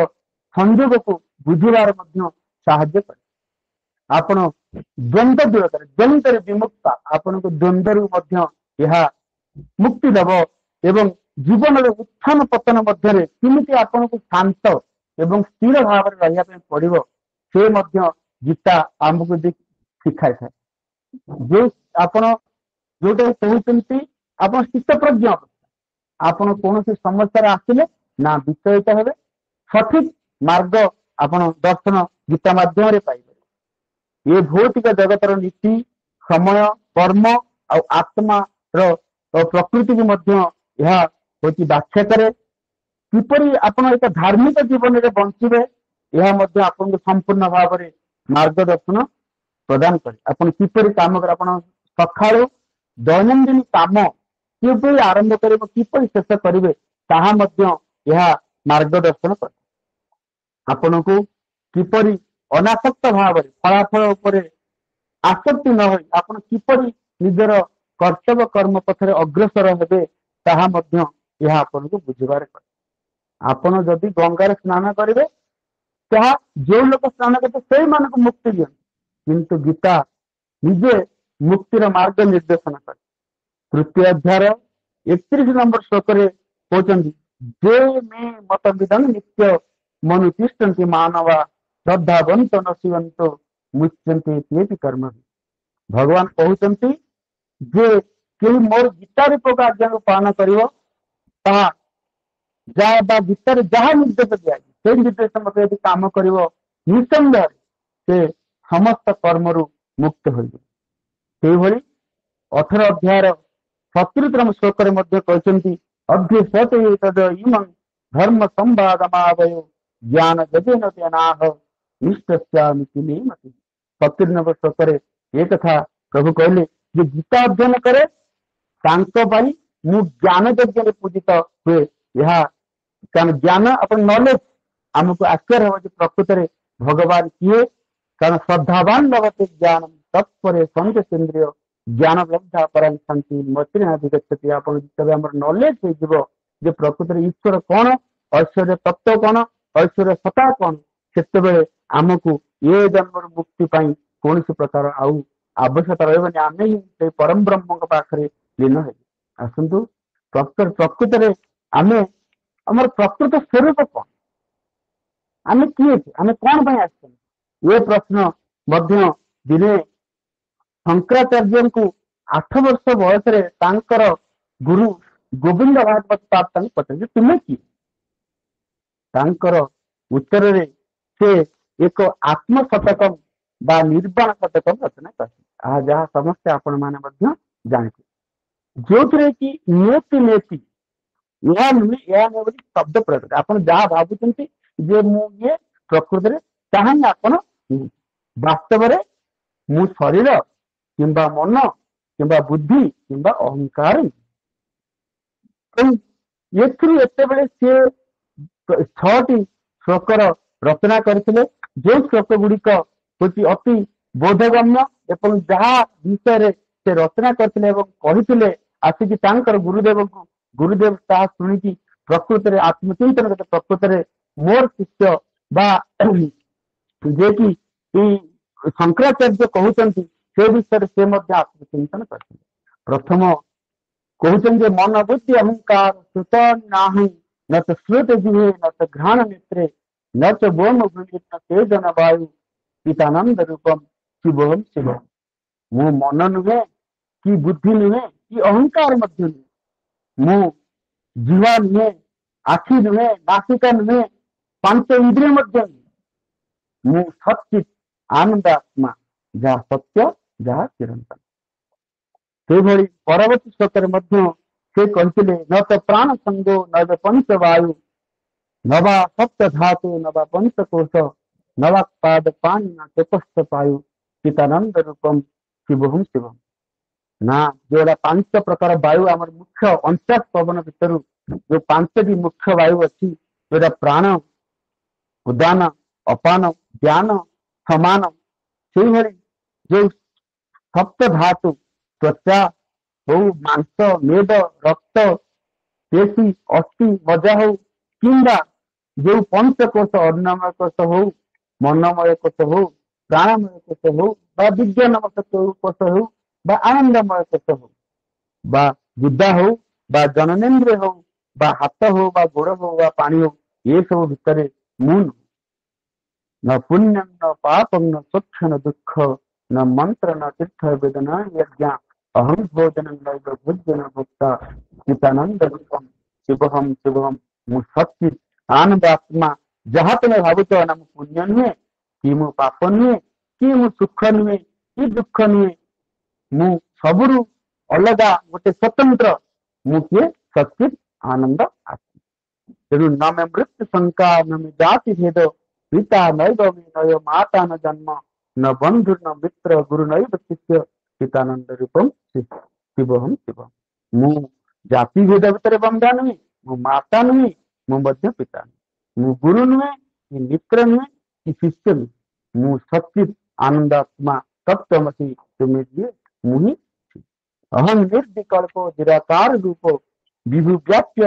ସଂଯୋଗକୁ ବୁଝିବାରେ ମଧ୍ୟ ସାହାଯ୍ୟ କରେ। ଆପଣ ଦ୍ୱନ୍ଦ୍ୱ ଦୂର କରେ, ଦ୍ୱନ୍ଦ୍ୱରେ ବିମୁକ୍ତ, ଆପଣଙ୍କୁ ଦ୍ୱନ୍ଦ୍ୱରୁ ମଧ୍ୟ ଏହା ମୁକ୍ତି ଦେବ ଏବଂ ଜୀବନର ଉତ୍ଥାନ ପତନ ମଧ୍ୟରେ କେମିତି ଆପଣଙ୍କୁ ଶାନ୍ତ ଏବଂ ସ୍ଥିର ଭାବରେ ରହିବା ପାଇଁ ପଡିବ, ସେ ମଧ୍ୟ ଗୀତା ଆମକୁ ଶିଖାଇଥାଏ। ଯୋଉ ଆପଣ ଯୋଉଟା କହୁଛନ୍ତି ଆପଣ ସ୍ଥିତପ୍ରଜ୍ଞ ଅବସ୍ଥା, ଆପଣ କୌଣସି ସମସ୍ୟାରେ ଆସିଲେ ନା ବିଚଳିତ ହେବେ, ସଠିକ ମାର୍ଗ ଆପଣ ଦର୍ଶନ ଗୀତା ମାଧ୍ୟମରେ ପାଇବେ। ଏ ଭୌତିକ ଜଗତର ନୀତି, ସମୟ, କର୍ମ ଆଉ ଆତ୍ମାର ପ୍ରକୃତିକୁ ମଧ୍ୟ ଏହା ହଉଛି ବ୍ୟାଖ୍ୟା କରେ। କିପରି ଆପଣ ଏକ ଧାର୍ମିକ ଜୀବନରେ ବଞ୍ଚିବେ ଏହା ମଧ୍ୟ ଆପଣଙ୍କୁ ସମ୍ପୂର୍ଣ୍ଣ ଭାବରେ ମାର୍ଗଦର୍ଶନ ପ୍ରଦାନ କରେ। ଆପଣ କିପରି କାମ କରେ, ଆପଣ ସକାଳୁ ଦୈନନ୍ଦିନ କାମ କିପରି ଆରମ୍ଭ କରିବେ, କିପରି ଶେଷ କରିବେ ତାହା ମଧ୍ୟ ଏହା ମାର୍ଗଦର୍ଶନ କରେ। ଆପଣଙ୍କୁ କିପରି ଅନାସକ୍ତ ଭାବରେ ଫଳାଫଳ ଉପରେ ଆସକ୍ତି ନ ହୋଇ ଆପଣ କିପରି ନିଜର କର୍ତ୍ତବ୍ୟ କର୍ମ ପଥରେ ଅଗ୍ରସର ହେବେ ତାହା ମଧ୍ୟ ଏହା ଆପଣଙ୍କୁ ବୁଝିବାରେ କରେ। ଆପଣ ଯଦି ଗଙ୍ଗାରେ ସ୍ନାନ କରିବେ ତାହା ଯେଉଁ ଲୋକ ସ୍ନାନ କରିବେ ସେଇମାନଙ୍କୁ ମୁକ୍ତି ଦିଅନ୍ତି, କିନ୍ତୁ ଗୀତା ନିଜେ ମୁକ୍ତିର ମାର୍ଗ ନିର୍ଦ୍ଦେଶନା କରେ। ତୃତୀୟ ଅଧ୍ୟାୟର 31 ନମ୍ବର ଶ୍ଲୋକରେ କହୁଛନ୍ତି, ଯେ ମେ ମତ ବିଧାନ ନିତ୍ୟ ମନୁତିଷ୍ଠନ୍ତି ମାନବା ଶ୍ରଦ୍ଧାବନ୍ତ ନଶିବନ୍ତ ମୁଚ୍ୟନ୍ତେ କିଏପି କର୍ମ। ଭଗବାନ କହୁଛନ୍ତି ଯେ କେହି ମୋର ଗୀତା ରୂପକ ଆଜ୍ଞାକୁ ପାଳନ କରିବ, ତାହା ଯାହା ବା ଗୀତାରେ ଯାହା ନିର୍ଦ୍ଦେଶ ଦିଆଯାଇଛି ସେଇ ନିର୍ଦ୍ଦେଶ ମତେ ଯଦି କାମ କରିବ ନିଃସନ୍ଦେହରେ ସେ ସମସ୍ତ କର୍ମରୁ ମୁକ୍ତ ହୋଇଯିବ। ସେଇଭଳି 18 ଅଧ୍ୟାୟର 37 ଶ୍ଲୋକରେ ମଧ୍ୟ କହିଛନ୍ତି, ଅଧ୍ୟସତ ଇମଂ ଧର୍ମ ସମ୍ବାଦମାବୟ ଜ୍ଞାନ ଯଦେନ ଜ୍ଞାନାହ ନିଷ୍ଠସ୍ୟାମିତି ମତି। 70 ନମ୍ବର ଶ୍ଲୋକରେ ଏ କଥା ପ୍ରଭୁ କହିଲେ ଯେ ଗୀତା ଅଧ୍ୟୟନ କରେ ତାଙ୍କ ପାଇଁ ମୁଁ ଜ୍ଞାନ ଯଜ୍ଞରେ ପୂଜିତ ହୁଏ। ଏହା କାରଣ ଜ୍ଞାନ ଆପଣ ନଲେଜ ଆମକୁ ଆଶ୍ଚର୍ଯ୍ୟ ହେବ ଯେ ପ୍ରକୃତରେ ଭଗବାନ କିଏ, କାରଣ ଶ୍ରଦ୍ଧାବାନ ଲଭତେ ଜ୍ଞାନ ତତ୍ପରେ ସଙ୍ଗେନ୍ଦ୍ରିୟ ଜ୍ଞାନ ଲବ୍ଧା ପରାଂ ଶାନ୍ତି ମୈତ୍ରୀଣାଧିଗଚ୍ଛତି। ଆପଣ ଯେତେବେଳେ ଆମର ନଲେଜ ହେଇଯିବ ଯେ ପ୍ରକୃତରେ ଈଶ୍ୱର କଣ, ଐଶ୍ୱର୍ଯ୍ୟ ତତ୍ଵ କଣ, ଐଶ୍ୱର୍ଯ୍ୟ ସତ୍ତା କଣ, ସେତେବେଳେ ଆମକୁ ଏ ଜନ୍ମର ମୁକ୍ତି ପାଇଁ କୌଣସି ପ୍ରକାର ଆଉ ଆବଶ୍ୟକତା ରହିବନି, ଆମେ ହିଁ ସେଇ ପରମ ବ୍ରହ୍ମଙ୍କ ପାଖରେ ଲୀନ ହେବୁ। ଆସନ୍ତୁ ପ୍ରକୃତରେ ଆମେ ଆମର ପ୍ରକୃତ ସ୍ୱରୂପ କଣ, ଆମେ କିଏ, ଆମେ କଣ ପାଇଁ ଆସିଛନ୍ତି, ଏ ପ୍ରଶ୍ନ ମଧ୍ୟ ଦିନେ ଶଙ୍କରାଚାର୍ଯ୍ୟଙ୍କୁ 8 ବର୍ଷ ବୟସରେ ତାଙ୍କର ଗୁରୁ ଗୋବିନ୍ଦ ଭାଗବତ ପାଦ ତାଙ୍କୁ ପଚାରିଲେ ତୁମେ କିଏ? ତାଙ୍କର ଉତ୍ତରରେ ସେ ଏକ ଆତ୍ମଶତକମ୍ ବା ନିର୍ବାଣ ଶତକମ୍ ରଚନା କରିଥିଲେ, ଯାହା ସମସ୍ତେ ଆପଣ ମାନେ ମଧ୍ୟ ଜାଣିଥିବେ, ଯୋଉଥିରେ କି ନିୟତି ନିୟତି ଏହା ନୁହେଁ ଏହା ନୁହେଁ ବୋଲି ଶବ୍ଦ ପ୍ରୟୋଗ କରେ। ଆପଣ ଯାହା ଭାବୁଛନ୍ତି ଯେ ମୁଁ ଇଏ, ପ୍ରକୃତରେ ତାହା ହିଁ ଆପଣ ନୁହେଁ। ବାସ୍ତବରେ ମୁଁ ଶରୀର କିମ୍ବା ମନ କିମ୍ବା ବୁଦ୍ଧି କିମ୍ବା ଅହଙ୍କାର ନୁହେଁ। ତେଣୁ ଏଥିରୁ ଏତେବେଳେ ସେ 6ଟି ଶ୍ଲୋକର ରଚନା କରିଥିଲେ, ଯୋଉ ଶ୍ଲୋକ ଗୁଡିକ ହଉଛି ଅତି ବୋଧଗମ୍ୟ ଏବଂ ଯାହା ବିଷୟରେ ସେ ରଚନା କରିଥିଲେ ଏବଂ କହିଥିଲେ ଆସିକି ତାଙ୍କର ଗୁରୁଦେବଙ୍କୁ, ଗୁରୁଦେବ ତାହା ଶୁଣିକି ପ୍ରକୃତରେ ଆତ୍ମଚିନ୍ତନ କଲେ, ପ୍ରକୃତରେ ମୋର ଶିଷ୍ୟ ବା ଯିଏକି ଏଇ ଶଙ୍କରାଚାର୍ଯ୍ୟ କହୁଛନ୍ତି ସେ ବିଷୟରେ ସେ ମଧ୍ୟ ଆତ୍ମଚିନ୍ତନ କରିଥିଲେ। ପ୍ରଥମ କହୁଛନ୍ତି ଯେ ମନ ବୁଦ୍ଧି ଅହଙ୍କାର ସୁତ ନାହିଁ, ନ ତ ଶ୍ରୁତ ଜିହେ ନ ତ ଘ୍ରାଣ ନେତ୍ରେ न च बोम गुणित तेजन वायु चितानंद रूपम शिवोम शिवम। ମୁଁ ମନ ନୁହେଁ କି ବୁଦ୍ଧି ନୁହେଁ କି ଅହଙ୍କାର ମଧ୍ୟ ନୁହେଁ, ମୁଁ ଜିହ୍ବା ନୁହେଁ, ଆଖି ନୁହେଁ, ନାସିକା ନୁହେଁ, 5 ଇନ୍ଦ୍ରିୟ ମଧ୍ୟ ନୁହେଁ, ମୁଁ ସଚିତ ଆନନ୍ଦ ଆତ୍ମା, ଯାହା ସତ୍ୟ ଯାହା ଚିରନ୍ତନ। ସେହିଭଳି ପରବର୍ତ୍ତୀ ଶ୍ଲୋକରେ ମଧ୍ୟ ସେ କହିଥିଲେ ନ ତ ପ୍ରାଣ ସଙ୍ଗୋ ନ ତ ପଞ୍ଚ ବାୟୁ ନବା ସପ୍ତ ଧାତୁ ନବା ପଞ୍ଚକୋଶ ନବା ପାଦ ପାଣି ନା ଚତୁସ୍ଥ ପାୟୁ ଚିତାନନ୍ଦ ରୂପମ ଶିବହଂ ଶିବମ୍। ନା ଯୋଉଟା 5 ପ୍ରକାର ବାୟୁ ଆମର ମୁଖ୍ୟ 49 ପବନ ଭିତରୁ ଯୋଉ 5ଟି ମୁଖ୍ୟ ବାୟୁ ଅଛି, ଯୋଉଟା ପ୍ରାଣ, ଉଦାନ, ଅପାନ, ଜ୍ଞାନ, ସମାନ, ସେଇଭଳି ଯୋଉ ସପ୍ତ ଧାତୁ ତ୍ୱଚା ହଉ, ମାଂସ, ମେଦ, ରକ୍ତ, ପେଶୀ, ଅସ୍ଥି, ମଜା ହଉ କିମ୍ବା ଯୋଉ ପଞ୍ଚକୋଷ ଅନ୍ନମୟ କୋଷ ହଉ, ମନମୟ କୋଷ ହଉ, ପ୍ରାଣମୟ କୋଷ ହଉ ବା ବିଜ୍ଞାନମୟ କୋଷ ହଉ ବା ଆନନ୍ଦମୟ କୋଷ ହଉ ବା ବୁଦ୍ଧା ହଉ ବା ଜନନେନ୍ଦ୍ରିୟ ହଉ ବା ହାତ ହଉ ବା ଗୋଡ ହଉ ବା ପାଣି ହଉ, ଏସବୁ ଭିତରେ ମୁଁ ନୁହେଁ। न पुण्यम न पापम न सुख न दुख न मंत्र न तीर्थ वेदना यज्ञ अहम भोजन नैव भुज्य न भुक्ता चितानंद रूपम शिवहम शिवहम। ମୁଁ ସଚ୍ଚିତ ଆନନ୍ଦ ଆତ୍ମା, ଯାହା ତମେ ଭାବୁଛ ନା ମୁଁ ପୁଣ୍ୟ ନୁହେଁ କି ମୁଁ ପାପ ନୁହେଁ କି ମୁଁ ସୁଖ ନୁହେଁ କି ଦୁଃଖ ନୁହେଁ, ମୁଁ ସବୁରୁ ଅଲଗା ଗୋଟେ ସ୍ୱତନ୍ତ୍ର, ମୁଁ କିଏ? ସଚ୍ଚିତ ଆନନ୍ଦ ଆତ୍ମା। ତେଣୁ ନ ମେ ମୃତ୍ୟୁ ଶଙ୍କା ନ ମେ ଜାତି ଭେଦ ପିତା ନୈବ ନୟ ମାତା ନ ଜନ୍ମ ନ ବନ୍ଧୁ ନ ମିତ୍ର ଗୁରୁ ନୈବ ଶିଷ୍ୟ ଚିତାନନ୍ଦ ରୂପମ ଶିବହଂ ଶିବମ୍। ମୁଁ ଜାତି ଭେଦ ଭିତରେ ବନ୍ଧା ନୁହେଁ, ମୁଁ ମାତା ନୁହେଁ, ମୁଁ ମଧ୍ୟ ପିତା ନୁହେଁ, ମୁଁ ଗୁରୁ ନୁହେଁ କି ମିତ୍ର ନୁହେଁ କି ଶିଷ୍ୟ ନୁହେଁ, ମୁଁ ସଚ୍ଚିତ ଆନନ୍ଦ ଆତ୍ମା ତତ୍ତ୍ୱମସି ତୁମେ ଯିଏ ମୁଁ ହିଁ ଅହଂ ନିର୍ବିକଳ୍ପ ନିରାକାର ରୂପ ବିଭୁ ବ୍ୟାପ୍ୟ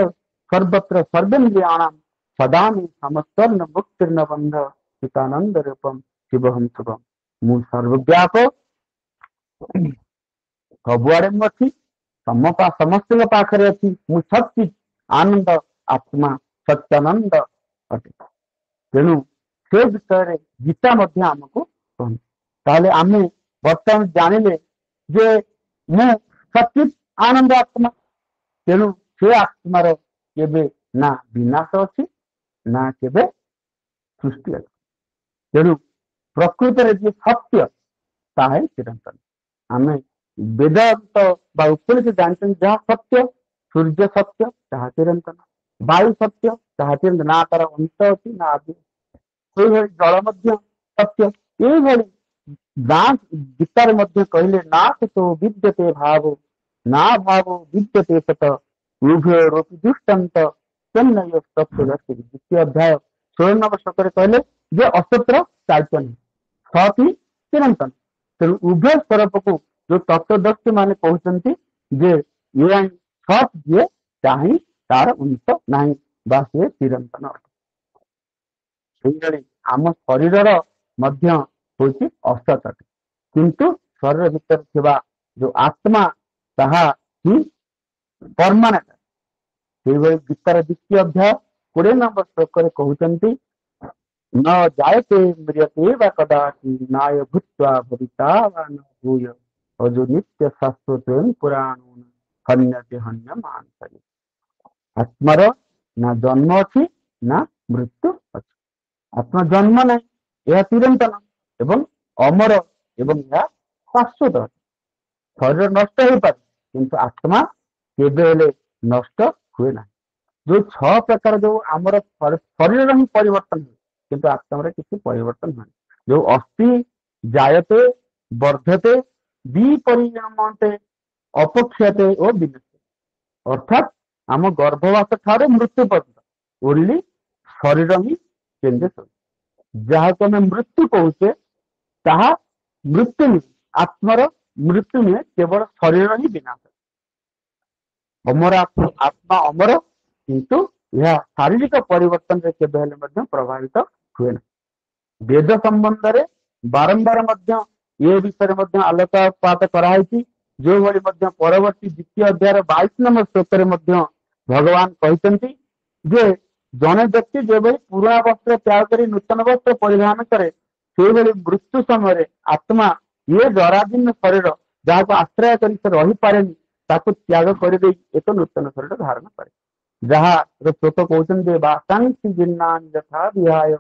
ସର୍ବତ୍ର ସର୍ବେନ୍ଦ୍ରିୟାଣାମ୍ ସଦାମି ସମସ୍ତର୍ଣ୍ଣ ମୁକ୍ତିର୍ନ ବନ୍ଧ ଚିତାନନ୍ଦ ରୂପମ ଶିବହଂ ଶିବମ୍। ମୁଁ ସର୍ବବ୍ୟାପ, ସବୁଆଡେ ମୁଁ ଅଛି, ସମସ୍ତଙ୍କ ପାଖରେ ଅଛି, ମୁଁ ସଚ୍ଚିତ ଆନନ୍ଦ ଆତ୍ମା ସତ୍ୟାନନ୍ଦ ଅଟେ। ତେଣୁ ସେ ବିଷୟରେ ଗୀତା ମଧ୍ୟ ଆମକୁ କହନ୍ତି। ତାହେଲେ ଆମେ ବର୍ତ୍ତମାନ ଜାଣିଲେ ଯେ ମୁଁ ସଚିତ ଆନନ୍ଦ ଆତ୍ମା, ତେଣୁ ସେ ଆତ୍ମାର କେବେ ନା ବିନାଶ ଅଛି ନା କେବେ ସୃଷ୍ଟି ଅଛି। ତେଣୁ ପ୍ରକୃତରେ ଯିଏ ସତ୍ୟ ତାହା ହିଁ ଚିରନ୍ତନ। ଆମେ ବେଦାନ୍ତ ବା ଉପନିଷଦ ଜାଣିଛନ୍ତି ଯାହା ସତ୍ୟ, ସୂର୍ଯ୍ୟ ସତ୍ୟ ତାହା ଚିରନ୍ତନ, ବାୟୁ ସତ୍ୟ ତାହା ଚିରନ୍ତନ, ନା ତାର ଅନ୍ତ ଅଛି ନା ଆଦି। ସେଇଭଳି ଜଳ ମଧ୍ୟ ସତ୍ୟ। ଏଇଭଳି ଗୀତାରେ ମଧ୍ୟ କହିଲେ ନା ସतो ବିଦ୍ୟତେ ଭାବ ନା ଭାବ ବିଦ୍ୟତେ ସତ ଉଭୟ ରୋପି ଦୃଷ୍ଟାନ୍ତ ଚେନ୍ନୟ ତତ୍ତ୍ୱ। 2ୟ ଅଧ୍ୟାୟ 16 ନମ୍ବର ଶ୍ଲୋକରେ କହିଲେ ଯେ ଅସତ୍ର ଚାଇତନ୍ୟ, ସତ୍ ହିଁ ଚିରନ୍ତନ। ତେଣୁ ଉଭୟ ସ୍ୱରୂପକୁ ଯୋଉ ତତ୍ତ୍ୱଦର୍ଶୀ ମାନେ କହୁଛନ୍ତି ଯେ ଇଏ ସତ୍ ଯିଏ ଚାହିଁ ତାର ଅନ୍ତ ନାହିଁ ବା ସେ ଚିରନ୍ତନ ଅଟେ। ସେଇଭଳି ଆମ ଶରୀରର ମଧ୍ୟ ହଉଛି ଅସତ ଅଟେ, କିନ୍ତୁ ଶରୀର ଭିତରେ ଥିବା ଯୋଉ ଆତ୍ମା ତାହା ହିଁ ପରମାନେଣ୍ଟ। ସେଇଭଳି ଗୀତାର 2ୟ ଅଧ୍ୟାୟ 20 नंबर श्लोक रे कहउचंती न जायते म्रियते वा कदाचि नाय भूत्वा भविता वा न भूय अजो नित्य शाश्वतं पुराण हन्यते हन्य मानसरि। आत्मार ना जन्म अछि ना मृत्यु अछि। आत्मा जन्म नहीं, यह चिरंतन एवं अमर एवं यह शाश्वत अछि। शरीर नष्ट हो पारे किंतु आत्मा केबे हेले नष्ट हुए ना। जो 6 प्रकार जो आमर शरीर ही परिवर्तन हुए किंतु आत्मा किसी परिवर्तन हुए। जो अस्थि जायते वर्धते विपरिणामते अपक्षयते और विनश्यते, अर्थात आम गर्भवास ठारे मृत्यु पर्यंत ओनली शरीर ही चेंजेस हो। जहाँ को आम मृत्यु कहूचे ताहा मृत्यु नहीं, आत्मार मृत्यु नहीं, केवल शरीर ही विनाश। अमर आत्मा अमर किंतु यह शारीरिक परिवर्तन रे केबे हेले मध्य प्रभावित हुए ना। वेद संबंध रे बारंबार मध्य ये विषय मध्य आलोकपात कराई। जो भली मध्य परवर्ती द्वितीय अध्याय 22 नंबर श्लोक रे मध्य भगवान कहते जे जने व्यक्ति जो पुराना वस्त्र त्याग कर नूतन वस्त्र परिधान करे से मृत्यु समय आत्मा ये जराजीर्ण शरीर जहाँ को आश्रय कर रही पारे ताको त्याग कर एक नूतन शरीर धारण करे। जहाँ श्लोक कहते वासांसी जीर्णानि यथा विहाय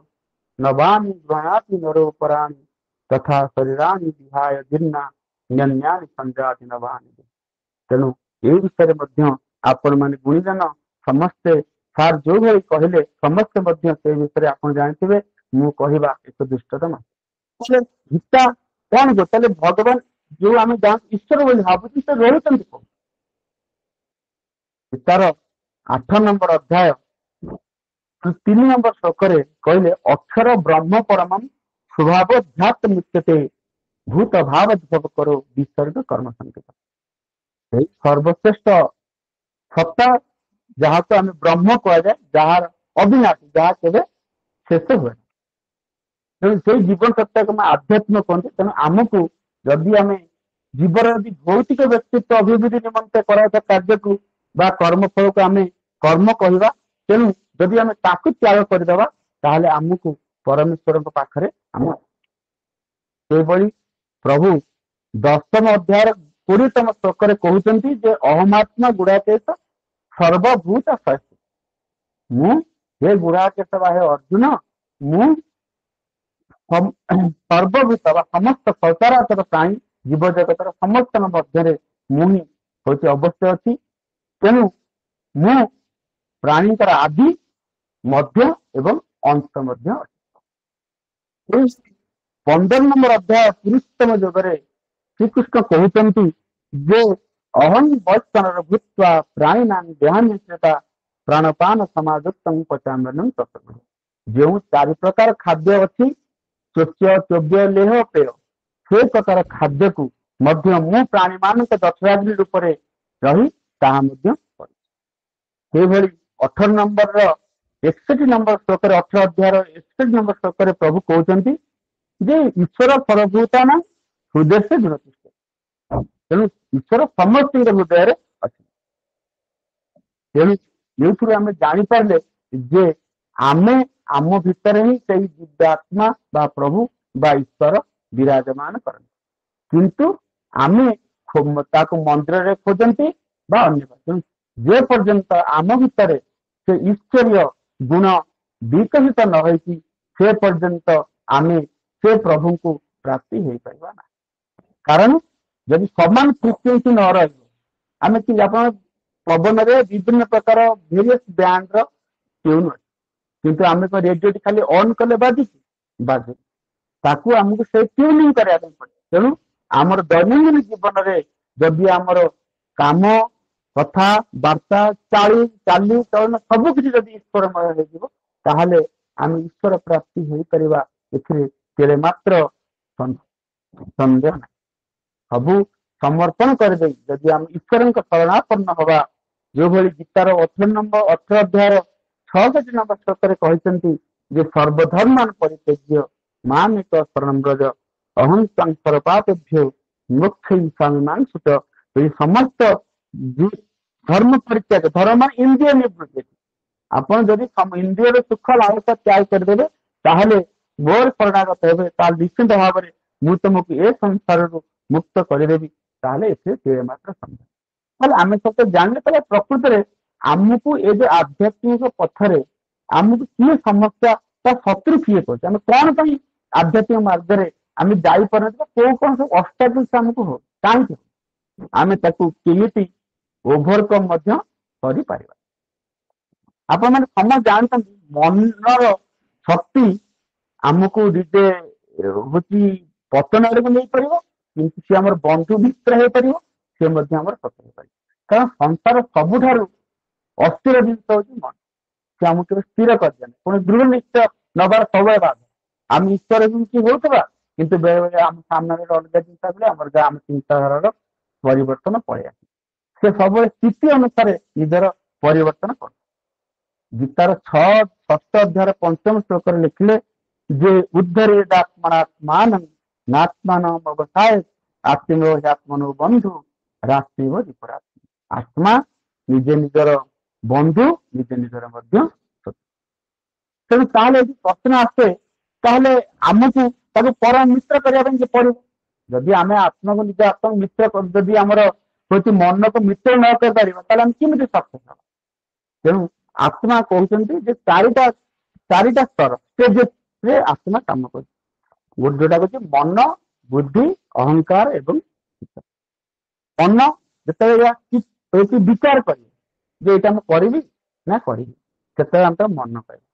नवानि गृह्णाति नरोपराणि तथा शरीरानि विहाय जीर्णा न्यन्यानि संजाति नवानि। तेणु ये विषय मध्य आपण माने गुणीजन समस्ते सार जो भाई कहले समस्ते मध्य से विषय आप जानते मु कहवा एक दुष्टतम। गीता कौन गो भगवान जो आम जान ईश्वर बोली भावुँ से रोच गीतार 8 नंबर अध्याय 3 नंबर श्लोक कहले अक्षर ब्रह्म परम स्वभावध्यात्म मुच्यते भूत भाव करो विसर्ग कर्म संकेत। सर्वश्रेष्ठ सत्ता जहाँ को आम ब्रह्म कह जाए जार अविनाशी जहाँ के शेष हुए तेणु से जीवन सत्ता को आध्यात्म कहते। तेणु आमको जदि आम जीवन यदि भौतिक व्यक्तित्व अभिवृद्धि निमंते कराया कार्य को कर्मफल को आम कर्म कहवा तेणु जदि आम ताकू त्याग करदे ताहले आमको परमेश्वर पाखरे आम प्रभु 10म अध्याय 20तम श्लोक कहते जे अहमात्मा गुड़ाकेश सर्वभूत सहित मु हे गुड़ाकेश हे अर्जुन मु सर्वभूत समस्त सचराचर प्राणी जीव जगतर समस्त मध्य मुहि हूँ अवश्य अच्छी। तेणु मु प्राणी आदि मध्य एवं अंत मध्य अच्छी। 15 नंबर अध्याय पुरुषोत्तम जोगरे श्रीकृष्ण कहते जे अहम वैष्णव भूत्वा प्राणीना देहान्यता प्राणपान समाजुक्त पचामन तत्व। जो 4 प्रकार खाद्य अच्छी चोच्य चोव्य लेह पेय से प्रकार खाद्य को मध्य मु प्राणी मान दक्षराग्नि रूप रही ताहा मध्य करी। 18 नंबर 61 नंबर श्लोक 18 अध्याय 61 नंबर श्लोक प्रभु कहते जे ईश्वर सर्वभूता नाम हृदय से दूरतिष्ठ। तेणु ईश्वर समस्त हृदय अच्छे। तेणु ये आम जापारे जे आमे आम भितर ही से दिव्यात्मा बा प्रभु बा ईश्वर विराजमान करते किंतु आमे मंदिर में खोजती बा अन्य जे पर्यंत आम भितर से ईश्वरीय गुण विकसित न होती से पर्यंत आमे से प्रभु को प्राप्ति हो पार ना। कारण जब समान फ्रिक्वेन्सी न रही कि आप पवन में विभिन्न प्रकार भेरियस बैंड ट्यून अच्छे किंतु आम रेडियो खाली ऑन कले बाजू बाजू ताकू आमको से ट्यूनिंग करने पड़े। तेणु आमर दैनंदिन जीवन में जदि आमर काम कथा वार्ता चाली चाली चलन सबकि जब ईश्वरमय हो आम ईश्वर प्राप्ति हो पार मात्र सन्देह ना। सबू समर्पण करदे जदि आम ईश्वर शरणापन्न हवा जो भली गीतार 18 अध्याय 66 नंबर श्लोक कहते जे सर्वधर्मान परित्यज्य माम एक शरणं व्रज अहं त्वं सर्वपापेभ्यो मोक्षयिष्यामि सुत। समस्त धर्म परित्याग धर्म इंद्रिय निवृत्ति ଆପଣ ଯଦି ଇନ୍ଦ୍ରିୟର ସୁଖ ଲାଳସା ତ୍ୟାଗ କରିଦେବେ ତାହେଲେ ମୋର ଶରଣାଗତ ହେବେ, ତାହେଲେ ନିଶ୍ଚିନ୍ତ ଭାବରେ ମୁଁ ତମକୁ ଏ ସଂସାରରୁ ମୁକ୍ତ କରିଦେବି। ତାହେଲେ ଏଥିରେ ତିଳେ ମାତ୍ର ସନ୍ଦେହ। ତାହେଲେ ଆମେ ସତ ଜାଣିଲେ ତାହେଲେ ପ୍ରକୃତରେ ଆମକୁ ଏ ଯେ ଆଧ୍ୟାତ୍ମିକ ପଥରେ ଆମକୁ କିଏ ସମସ୍ୟା ତା ଶତ୍ରୁ କିଏ କରୁଛି, ଆମେ କଣ ପାଇଁ ଆଧ୍ୟାତ୍ମିକ ମାର୍ଗରେ ଆମେ ଯାଇପାରୁନଥିବା, କୋଉ କଣ ସବୁ ଅଷ୍ଟାକଲ୍ସ ଆମକୁ ହଉ କାହିଁକି, ଆମେ ତାକୁ କେମିତି ଓଭରକମ୍ ମଧ୍ୟ କରିପାରିବା। ଆପଣମାନେ ସମସ୍ତେ ଜାଣିଛନ୍ତି ମନର ଶକ୍ତି ଆମକୁ ନିଜେ ହଉଛି ପତନ ଆଡକୁ ନେଇପାରିବ, କିନ୍ତୁ ସିଏ ଆମର ବନ୍ଧୁ ମିତ୍ର ହେଇପାରିବ, ସିଏ ମଧ୍ୟ ଆମର ଶତ୍ରୁ ହେଇପାରିବ। କାରଣ ସଂସାର ସବୁଠାରୁ ଅସ୍ଥିର ଜିନିଷ ହଉଛି ମନ। ସେ ଆମକୁ କେବେ ସ୍ଥିର କରିଦିଅନ୍ତି, ପୁଣି ଦୃଢ ନିଶ୍ଚୟ ନବାର ସବୁବେଳେ ବାଧ। ଆମେ ଈଶ୍ୱର ଯେମିତି ହଉଥିବା କିନ୍ତୁ ବେଳେ ବେଳେ ଆମ ସାମ୍ନାରେ ଅଲଗା ଚିନ୍ତା କଲେ ଆମର ଆମ ଚିନ୍ତାଧାରାର ପରିବର୍ତ୍ତନ ପଳେଇ ଆସେ। ସେ ସବୁବେଳେ ସ୍ଥିତି ଅନୁସାରେ ନିଜର ପରିବର୍ତ୍ତନ କରେ। ଗୀତାର 6ଠ ଅଧ୍ୟାୟର 5ମ ଶ୍ଲୋକରେ ଲେଖିଲେ ଯେ ଉଦ୍ଧରେ ଆତ୍ମନାତ୍ମାନ ନାତ୍ମାନ ଅବସାୟ ଆତ୍ମୀୟ ଆତ୍ମନୋ ବନ୍ଧୁ ରାଷ୍ଟ୍ରୀୟ ବିପରାତ୍ମ। ଆତ୍ମା ନିଜେ ନିଜର ବନ୍ଧୁ, ନିଜେ ନିଜର ମଧ୍ୟ ଶତ୍ରୁ। ତେଣୁ ତାହେଲେ ଯଦି ପ୍ରଶ୍ନ ଆସେ ତାହେଲେ ଆମକୁ ତାକୁ ପରମ ମିତ୍ର କରିବା ପାଇଁ ପଡିବ। ଯଦି ଆମେ ଆତ୍ମାକୁ ନିଜ ଆତ୍ମାକୁ ମିତ୍ର ଯଦି ଆମର ହଉଛି ମନକୁ ମିତ୍ର ନ କରିପାରିବା ତାହେଲେ ଆମେ କେମିତି ସକ୍ସେସ୍ ହବା। ତେଣୁ ଆତ୍ମା କହୁଛନ୍ତି ଯେ ଚାରିଟା ସ୍ତର ଷ୍ଟେଜେସରେ ଆତ୍ମା କାମ କରୁଛି। ଯୋଉଟା କହୁଛି ମନ, ବୁଦ୍ଧି, ଅହଙ୍କାର ଏବଂ ଚିତ୍ତ। ମନ ଯେତେବେଳେ ହଉଛି ବିଚାର କରିବ ଯେ ଏଇଟା ମୁଁ କରିବି ନା କରିବି, ସେତେବେଳେ ଆମେ ତାର ମନ କହିବା।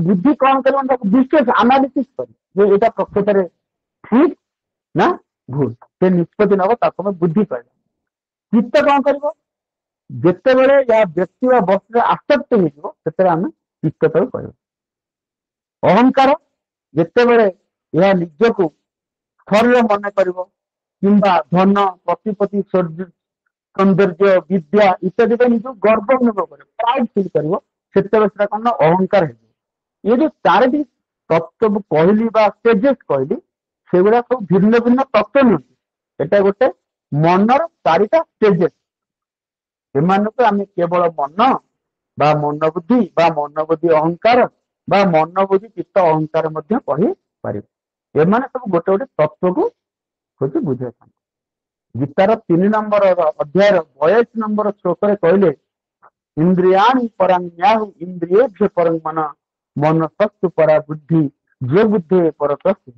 ବୁଦ୍ଧି କଣ କରିବ, ତାକୁ ବିଶ୍ଲେଷ ଆନାଲିସିସ୍ କରିବ ଯେ ଏଇଟା ପ୍ରକୃତରେ ଠିକ ନା ଭୁଲ, ସେ ନିଷ୍ପତ୍ତି ନବ, ତାକୁ ଆମେ ବୁଦ୍ଧି କହିବା। ଚିତ୍ତ କଣ କରିବ, ଯେତେବେଳେ ଏହା ବ୍ୟକ୍ତି ବା ବସ୍ତୁରେ ଆସକ୍ତ ହେଇଯିବ ସେତେବେଳେ ଆମେ ଚିତ୍ତ ତାକୁ କହିବା। ଅହଙ୍କାର ଯେତେବେଳେ ଏହା ନିଜକୁ ଶରୀର ମନେ କରିବ କିମ୍ବା ଧନ, ପ୍ରତିପତ୍ତି, ସୌନ୍ଦର୍ଯ୍ୟ, ବିଦ୍ୟା ଇତ୍ୟାଦି ପାଇଁ ନିଜକୁ ଗର୍ବ ଅନୁଭବ କରିବ, ପ୍ରାଇଡ୍ ଫିଲ୍ କରିବ, ସେତେବେଳେ ସେଟା କଣ ନା ଅହଙ୍କାର ହେଇଯିବ। ଏ ଯୋଉ ଚାରିଟି ତତ୍ତ୍ୱ କହିଲି ବା ଷ୍ଟେଜେସ୍ କହିଲି ସେଗୁଡା ସବୁ ଭିନ୍ନ ଭିନ୍ନ ତତ୍ତ୍ୱ ନୁହନ୍ତି, ଏଟା ଗୋଟେ ମନର ଚାରିଟା ଷ୍ଟେଜେସ୍। ଏମାନଙ୍କୁ ଆମେ କେବଳ ମନ ବା ମନୋବୁଦ୍ଧି ବା ମନୋବୁଦ୍ଧି ଅହଙ୍କାର ବା ମନୋବୁଦ୍ଧି ଚିତ୍ତ ଅହଙ୍କାର ମଧ୍ୟ କହିପାରିବୁ। ଏମାନେ ସବୁ ଗୋଟେ ଗୋଟେ ତତ୍ତ୍ୱକୁ ହଉଛି ବୁଝାଇଥାନ୍ତି। ଗୀତାର 3 ନମ୍ବର ଅଧ୍ୟାୟର 42 ନମ୍ବର ଶ୍ଲୋକରେ କହିଲେ ଇନ୍ଦ୍ରିୟାଣୀ ପରାନ୍ୟାହୁ ଇନ୍ଦ୍ରିୟେଭ୍ୟ ପରଂ ମନ ମନ ସସ୍ତୁ ପରା ବୁଦ୍ଧି ଯେ ବୁଦ୍ଧି ପରତସ୍ତୁ।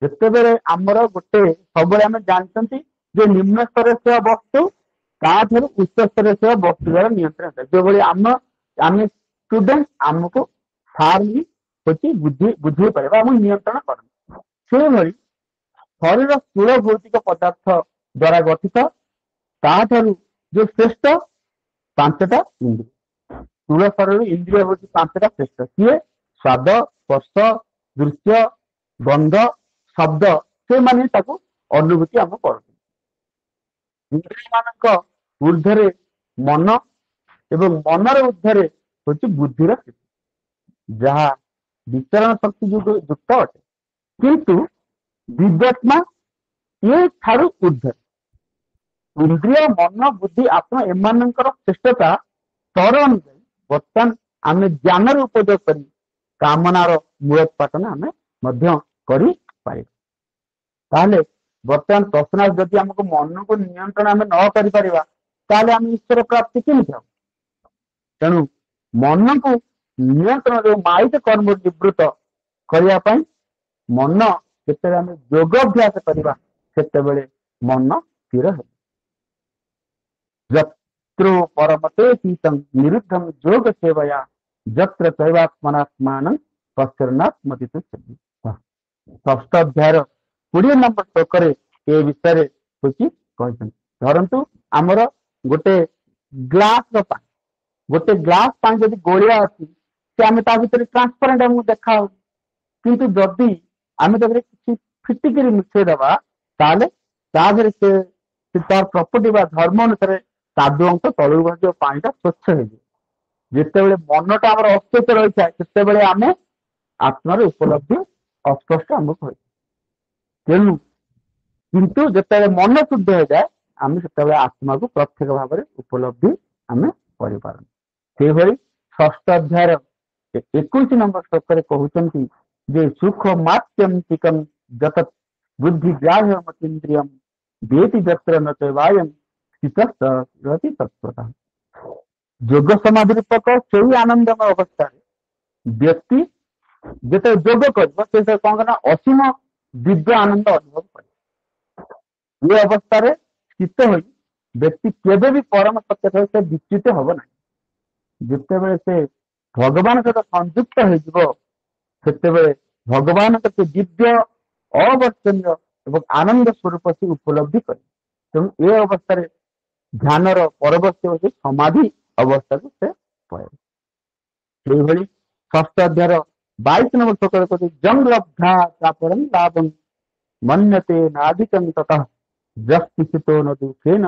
ଯେତେବେଳେ ଆମର ଗୋଟେ ସବୁବେଳେ ଆମେ ଜାଣିଛନ୍ତି ଯେ ନିମ୍ନ ସ୍ତରରେ ଥିବା ବସ୍ତୁ ତାଠାରୁ ଉଚ୍ଚ ସ୍ତରରେ ଥିବା ବସ୍ତୁ ଦ୍ୱାରା ନିୟନ୍ତ୍ରଣ ଥାଏ। ଯୋଉଭଳି ଆମେ ଷ୍ଟୁଡେଣ୍ଟ ଆମକୁ ସାର୍ ହିଁ ହଉଛି ବୁଝେଇ ପାରିବା, ଆମକୁ ନିୟନ୍ତ୍ରଣ କରନ୍ତି। ସେଇଭଳି ଶରୀର ସ୍ଥୂଳ ଭୌତିକ ପଦାର୍ଥ ଦ୍ୱାରା ଗଠିତ, ତାଠାରୁ ଯୋଉ ଶ୍ରେଷ୍ଠ 5ଟା ଇନ୍ଦ୍ରିୟ। ସ୍ଥୂଳ ଶରୀର ଇନ୍ଦ୍ରିୟ ହଉଛି 5ଟା ଶ୍ରେଷ୍ଠ। ସିଏ ସ୍ୱାଦ, ସ୍ପର୍ଶ, ଦୃଶ୍ୟ, ଗନ୍ଧ, ଶବ୍ଦ, ସେମାନେ ତାକୁ ଅନୁଭୂତି ଆମକୁ କରନ୍ତି। ଇନ୍ଦ୍ରିୟ ମାନଙ୍କ ଊର୍ଦ୍ଧ୍ୱରେ ମନ ଏବଂ ମନର ଊର୍ଦ୍ଧ୍ୱରେ ହଉଛି ବୁଦ୍ଧିର ସ୍ଥିତି, ଯାହା ବିଚରଣ ଶକ୍ତି ଯୁକ୍ତ ଅଟେ। କିନ୍ତୁ ଦିବ୍ୟାତ୍ମା ଏ ଠାରୁ ଊର୍ଦ୍ଧ୍ୱରେ। ଇନ୍ଦ୍ରିୟ, ମନ, ବୁଦ୍ଧି, ଆତ୍ମା ଏମାନଙ୍କର ଶ୍ରେଷ୍ଠତା ସ୍ତର ଅନୁଯାୟୀ ବର୍ତ୍ତମାନ ଆମେ ଜ୍ଞାନର ଉପଯୋଗ କରି କାମନାର ମୂଳୋତ୍ପାଟନ ଆମେ ମଧ୍ୟ କରିପାରିବା। ତାହେଲେ ବର୍ତ୍ତମାନ ପ୍ରଶ୍ନ ଯଦି ଆମକୁ ମନକୁ ନିୟନ୍ତ୍ରଣ ଆମେ ନ କରିପାରିବା ତାହେଲେ ଆମେ ଈଶ୍ୱର ପ୍ରାପ୍ତି କେମିତି ହବ। ତେଣୁ ମନକୁ ନିୟନ୍ତ୍ରଣ ଯୋଉ ମାଇକ କର୍ମ ନିବୃତ୍ତ କରିବା ପାଇଁ ମନ ଯେତେବେଳେ ଆମେ ଯୋଗ ଅଭ୍ୟାସ କରିବା ସେତେବେଳେ ମନ ସ୍ଥିର ହେବ। ଯତ୍ରୁ ପରମତେ ଶୀତଂ ନିରୁଦ୍ଧଂ ଯୋଗ ସେବୟା ଯତ୍ର ଚୈବାତ୍ମନାତ୍ମାନ ପଶ୍ଚରଣାତ୍ମତି ତୁଚ୍ଛତି। 6ଠ ଅଧ୍ୟାୟର 20 ନମ୍ବର ଶ୍ଲୋକରେ ଏ ବିଷୟରେ ହଉଛି କହିଛନ୍ତି। ଧରନ୍ତୁ ଆମର ଗୋଟେ ଗ୍ଲାସର ପାଣି, ଗୋଟେ ଗ୍ଲାସ ପାଣି ଯଦି ଗୋଳିଆ ଅଛି ସେ ଆମେ ତା ଭିତରେ ଟ୍ରାନ୍ସପାରେଣ୍ଟ ଆମକୁ ଦେଖା ହଉଛି, କିନ୍ତୁ ଯଦି ଆମେ ତା ଦେହରେ କିଛି ଫିଟିକିରି ମିଶେଇଦବା ତାହେଲେ ତା ଦେହରେ ସେ ତାର ପ୍ରପର୍ଟି ବା ଧର୍ମ ଅନୁସାରେ କାଦୁଅ ଅଂଶ ତଳକୁ ବସିଯିବ, ପାଣିଟା ସ୍ୱଚ୍ଛ ହେଇଯିବ। ଯେତେବେଳେ ମନଟା ଆମର ଅସ୍ୱଚ୍ଛ ରହିଥାଏ ସେତେବେଳେ ଆମେ ଆତ୍ମାର ଉପଲବ୍ଧି ଅସ୍ପଷ୍ଟ ଆମକୁ ହୋଇଥାଏ। ତେଣୁ କିନ୍ତୁ ଯେତେବେଳେ ମନ ଶୁଦ୍ଧ ହେଇଯାଏ ଆମେ ସେତେବେଳେ ଆତ୍ମାକୁ ପ୍ରତ୍ୟକ୍ଷ ଭାବରେ ଉପଲବ୍ଧି ଆମେ କରିପାରୁ। ସେଇଭଳି ଷଷ୍ଠ ଅଧ୍ୟାୟର 21 ନମ୍ବର ଶ୍ଲୋକରେ କହୁଛନ୍ତି ଯେ ସୁଖ ମାତ୍ୟନ୍ତିକಂ ଯତ ବୁଦ୍ଧି ଗ୍ରାହ୍ୟ ମତୀନ୍ଦ୍ରିୟମ୍ ବେତି ଯତ୍ର ନ ଚୈବାୟମ୍ ସ୍ଥିତସ୍ତରତି ତତ୍ତ୍ୱତଃ। ଯୋଗ ସମାଧି ରୂପକ ସେଇ ଆନନ୍ଦମୟ ଅବସ୍ଥାରେ ବ୍ୟକ୍ତି ଯେତେବେଳେ ଯୋଗ କରିବ ସେ କଣ କରେ ନା ଅସୀମ ଦିବ୍ୟ ଆନନ୍ଦ ଅନୁଭବ କରିବ। ଏ ଅବସ୍ଥାରେ ସ୍ଥିତ ହୋଇ ବ୍ୟକ୍ତି କେବେ ବି ପରମ ସତ୍ୟ ଠାରୁ ସେ ବିଚ୍ୟୁତ ହବ ନାହିଁ। ଯେତେବେଳେ ସେ ଭଗବାନ ସହିତ ସଂଯୁକ୍ତ ହେଇଯିବ ସେତେବେଳେ ଭଗବାନଙ୍କ ସେ ଦିବ୍ୟ ଅବର୍ଚ୍ଛନୀୟ ଏବଂ ଆନନ୍ଦ ସ୍ୱରୂପ ସେ ଉପଲବ୍ଧି କରେ। ତେଣୁ ଏ ଅବସ୍ଥାରେ ଧ୍ୟାନର ପରବର୍ତ୍ତୀ ହେଉଛି ସମାଧି ଅବସ୍ଥାକୁ ସେ ପଳାଏ। ସେଇଭଳି ଷଷ୍ଠ ଅଧ୍ୟାୟର 22 ନମ୍ବର ଶ୍ଲୋକରେ କହୁଛି ଜଙ୍ଗ ଲବ୍ଧା ଚାପରଂ ଲାଭଂ ମନ୍ୟତେ ନାଧିକଂ ତତଃ ଯସ୍ତିସିତୋ ନ ଦୁଃଖେନ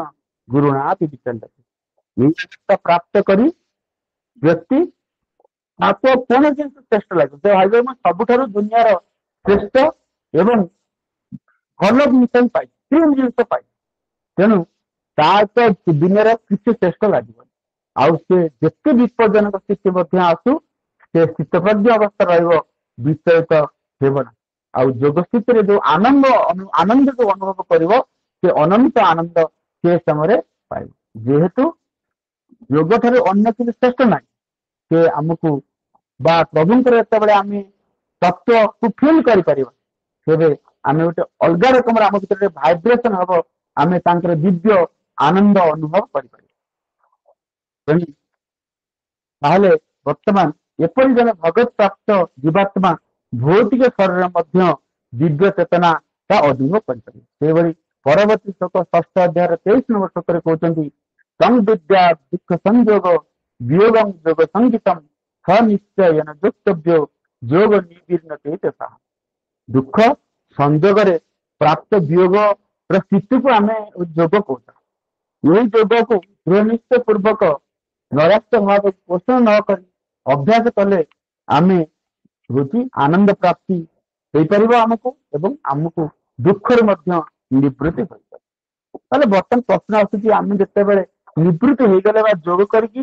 ଗୁରୁଣାପି ବିଚଣ୍ଡତେ। ଏଇ ଅବସ୍ଥା ପ୍ରାପ୍ତ କରି ବ୍ୟକ୍ତି ତାକୁ କୌଣସି ଜିନିଷ ଶ୍ରେଷ୍ଠ ଲାଗେ ସେ ଭାବିବ ମୁଁ ସବୁଠାରୁ ଦୁନିଆର ଶ୍ରେଷ୍ଠ ଏବଂ ଭଲ ଜିନିଷ ହିଁ ପାଇଛି, ସେମ୍ ଜିନିଷ ପାଇଛି। ତେଣୁ ତା ତ ଦୁନିଆର କିଛି ଶ୍ରେଷ୍ଠ ଲାଗିବନି। ଆଉ ସେ ଯେତେ ବିପଜ୍ଜନକ ସ୍ଥିତି ମଧ୍ୟ ଆସୁ ସେ ସ୍ଥିତପ୍ରଜ୍ଞ ଅବସ୍ଥା ରହିବ, ବିଚଳିତ ହେବ ନା। ଆଉ ଯୋଗ ସ୍ଥିତିରେ ଯୋଉ ଆନନ୍ଦ ଯୋଉ ଅନୁଭବ କରିବ ସେ ଅନନ୍ତ ଆନନ୍ଦ ସେ ସମୟରେ ପାଇବ। ଯେହେତୁ ଯୋଗ ଠାରୁ ଅନ୍ୟ କିଛି ଶ୍ରେଷ୍ଠ ନାହିଁ, ସେ ଆମକୁ ବା ପ୍ରଭୁଙ୍କର ଯେତେବେଳେ ଆମେ ତତ୍ତ୍ୱକୁ ଫିଲ୍ କରିପାରିବା ତେବେ ଆମେ ଗୋଟେ ଅଲଗା ରକମର ଆମ ଭିତରେ ଭାଇବ୍ରେସନ ହବ, ଆମେ ତାଙ୍କର ଦିବ୍ୟ ଆନନ୍ଦ ଅନୁଭବ କରିପାରିବା। ତାହେଲେ ବର୍ତ୍ତମାନ ଏପରି ଜଣେ ଭଗତ ପ୍ରାପ୍ତ ଜୀବାତ୍ମା ଭୌତିକ ଶରୀର ମଧ୍ୟ ଦିବ୍ୟ ଚେତନା ତା ଅନୁଭବ କରିପାରିବେ। ସେହିଭଳି ପରବର୍ତ୍ତୀ ଶ୍ଲୋକ ଷଷ୍ଠ ଅଧ୍ୟାୟର 23 ନମ୍ବର ଶ୍ଲୋକରେ କହୁଛନ୍ତି ତଂ ବିଦ୍ୟା ଦୁଃଖ ସଂଯୋଗ ବିୟୋଗଂ ଯୋଗ ସଙ୍ଗୀତମ୍ ସ ନିଶ୍ଚୟନ ଯୋକ୍ତବ୍ୟ ଯୋଗ ନିବୀର୍ଣ୍ଣତେ ଚେତଃ। ଦୁଃଖ ସଂଯୋଗରେ ପ୍ରାପ୍ତ ବିୟୋଗର ସ୍ଥିତିକୁ ଆମେ ଯୋଗ କହୁଛୁ। ଏହି ଯୋଗକୁ ଦୃଢ଼ ନିଶ୍ଚୟ ପୂର୍ବକ ନୈରାଶ୍ୟ ଭାବେ ପୋଷଣ ନ କରି ଅଭ୍ୟାସ କଲେ ଆମେ ହଉଛି ଆନନ୍ଦ ପ୍ରାପ୍ତି ହେଇପାରିବ ଆମକୁ ଏବଂ ଆମକୁ ଦୁଃଖରୁ ମଧ୍ୟ ନିବୃତ୍ତି ହୋଇପାରିବ। ତାହେଲେ ବର୍ତ୍ତମାନ ପ୍ରଶ୍ନ ଆସୁଛି ଆମେ ଯେତେବେଳେ ନିବୃତ୍ତି ହେଇଗଲେ ବା ଯୋଗ କରିକି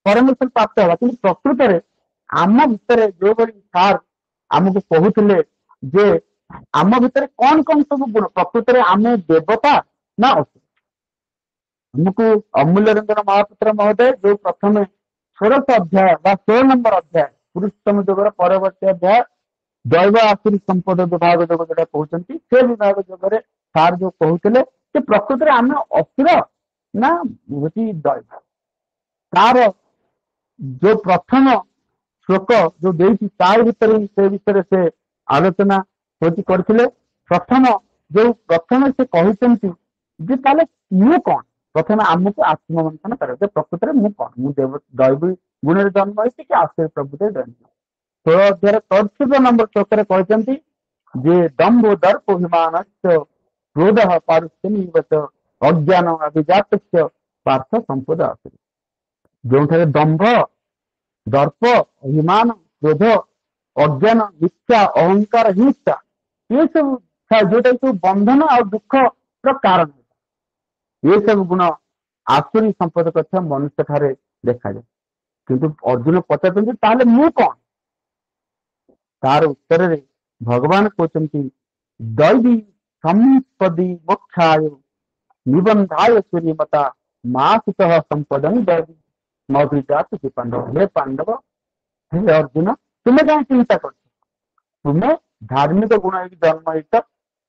ପରମେଶ୍ୱର ପ୍ରାପ୍ତ ହେବା, କିନ୍ତୁ ପ୍ରକୃତରେ ଆମ ଭିତରେ ଯୋଉଭଳି ସାର୍ ଆମକୁ କହୁଥିଲେ ଯେ ଆମ ଭିତରେ କଣ କଣ ସବୁ ଗୁଣ, ପ୍ରକୃତରେ ଆମେ ଦେବତା ନା ଅସୁର? ଆମକୁ ଅମୂଲ୍ୟ ରଞ୍ଜନ ମହାପାତ୍ର ମହୋଦୟ ଯୋଉ ପ୍ରଥମେ 16ଶ ଅଧ୍ୟାୟ ବା 16 ନମ୍ବର ଅଧ୍ୟାୟ ପୁରୁଷୋତ୍ତମ ଯୋଗର ପରବର୍ତ୍ତୀ ଅଧ୍ୟାୟ ଦୈବ ଆସୁରୀ ସମ୍ପଦ ବିଭାଗ ଯୋଗ ଯୋଉଟା କହୁଛନ୍ତି, ସେ ବିଭାଗ ଯୋଗରେ ସାର୍ ଯୋଉ କହୁଥିଲେ ଯେ ପ୍ରକୃତରେ ଆମେ ଅସୁର ନା ହଉଛି ଦୈବ। ତାର ଯୋଉ ପ୍ରଥମ ଶ୍ଲୋକ ଯୋଉ ଦେଇଛି ତାର ଭିତରେ ସେ ବିଷୟରେ ସେ ଆଲୋଚନା ହଉଛି କରିଥିଲେ। ପ୍ରଥମେ ସେ କହିଛନ୍ତି ଯେ ତାହେଲେ ମୁଁ କଣ, ପ୍ରଥମେ ଆମକୁ ଆତ୍ମମନ୍ଥନ କରିବା ଯେ ପ୍ରକୃତରେ ମୁଁ କଣ, ମୁଁ ଦୈବୀ ଗୁଣରେ ଜନ୍ମ ହେଇଛି କି ଆସୁରୀ ପ୍ରଭୃତିରେ ଜନ୍ମ। 16 ଅଧ୍ୟାୟର 64 ନମ୍ବର ଶ୍ଲୋକରେ କହିଛନ୍ତି ଯେ ଦମ୍ଭ ଦର୍ପ ଅଭିମାନସ୍ୟ କ୍ରୋଧ ପାରୁଷ୍ୟନିବଚ ଅଜ୍ଞାନ ଅଭିଜାତସ୍ୟ ପାର୍ଥ ସମ୍ପଦ ଆସୁରୀ। ଯୋଉଠାରେ ଦମ୍ଭ ଦର୍ପ ଅଭିମାନ କ୍ରୋଧ ଅଜ୍ଞାନ ମିଥ୍ୟା ଅହଙ୍କାର ହିଂସା ଏସବୁ ଯୋଉଟା ସବୁ ବନ୍ଧନ ଆଉ ଦୁଃଖର କାରଣ, ଏସବୁ ଗୁଣ ଆସୁରୀ ସମ୍ପଦ କଥା ମନୁଷ୍ୟ ଠାରେ ଦେଖାଯାଏ। କିନ୍ତୁ ଅର୍ଜୁନ ପଚାରୁଛନ୍ତି ତାହେଲେ ମୁଁ କଣ? ତାର ଉତ୍ତରରେ ଭଗବାନ କହୁଛନ୍ତି ଦୈବୀ ସମ୍ପଦି ମୋକ୍ଷାୟ ନିବନ୍ଧାୟ ସୂର୍ଯ୍ୟମତା ମା ସୁତଃ ସମ୍ପଦଂ ଦୈବୀ ମଭିଜାତି ପାଣ୍ଡବ। ହେ ପାଣ୍ଡବ, ହେ ଅର୍ଜୁନ, ତୁମେ କାହିଁ ଚିନ୍ତା କରୁଛ? ତୁମେ ଧାର୍ମିକ ଗୁଣ ହେଇକି ଜନ୍ମ ହେଇଛ,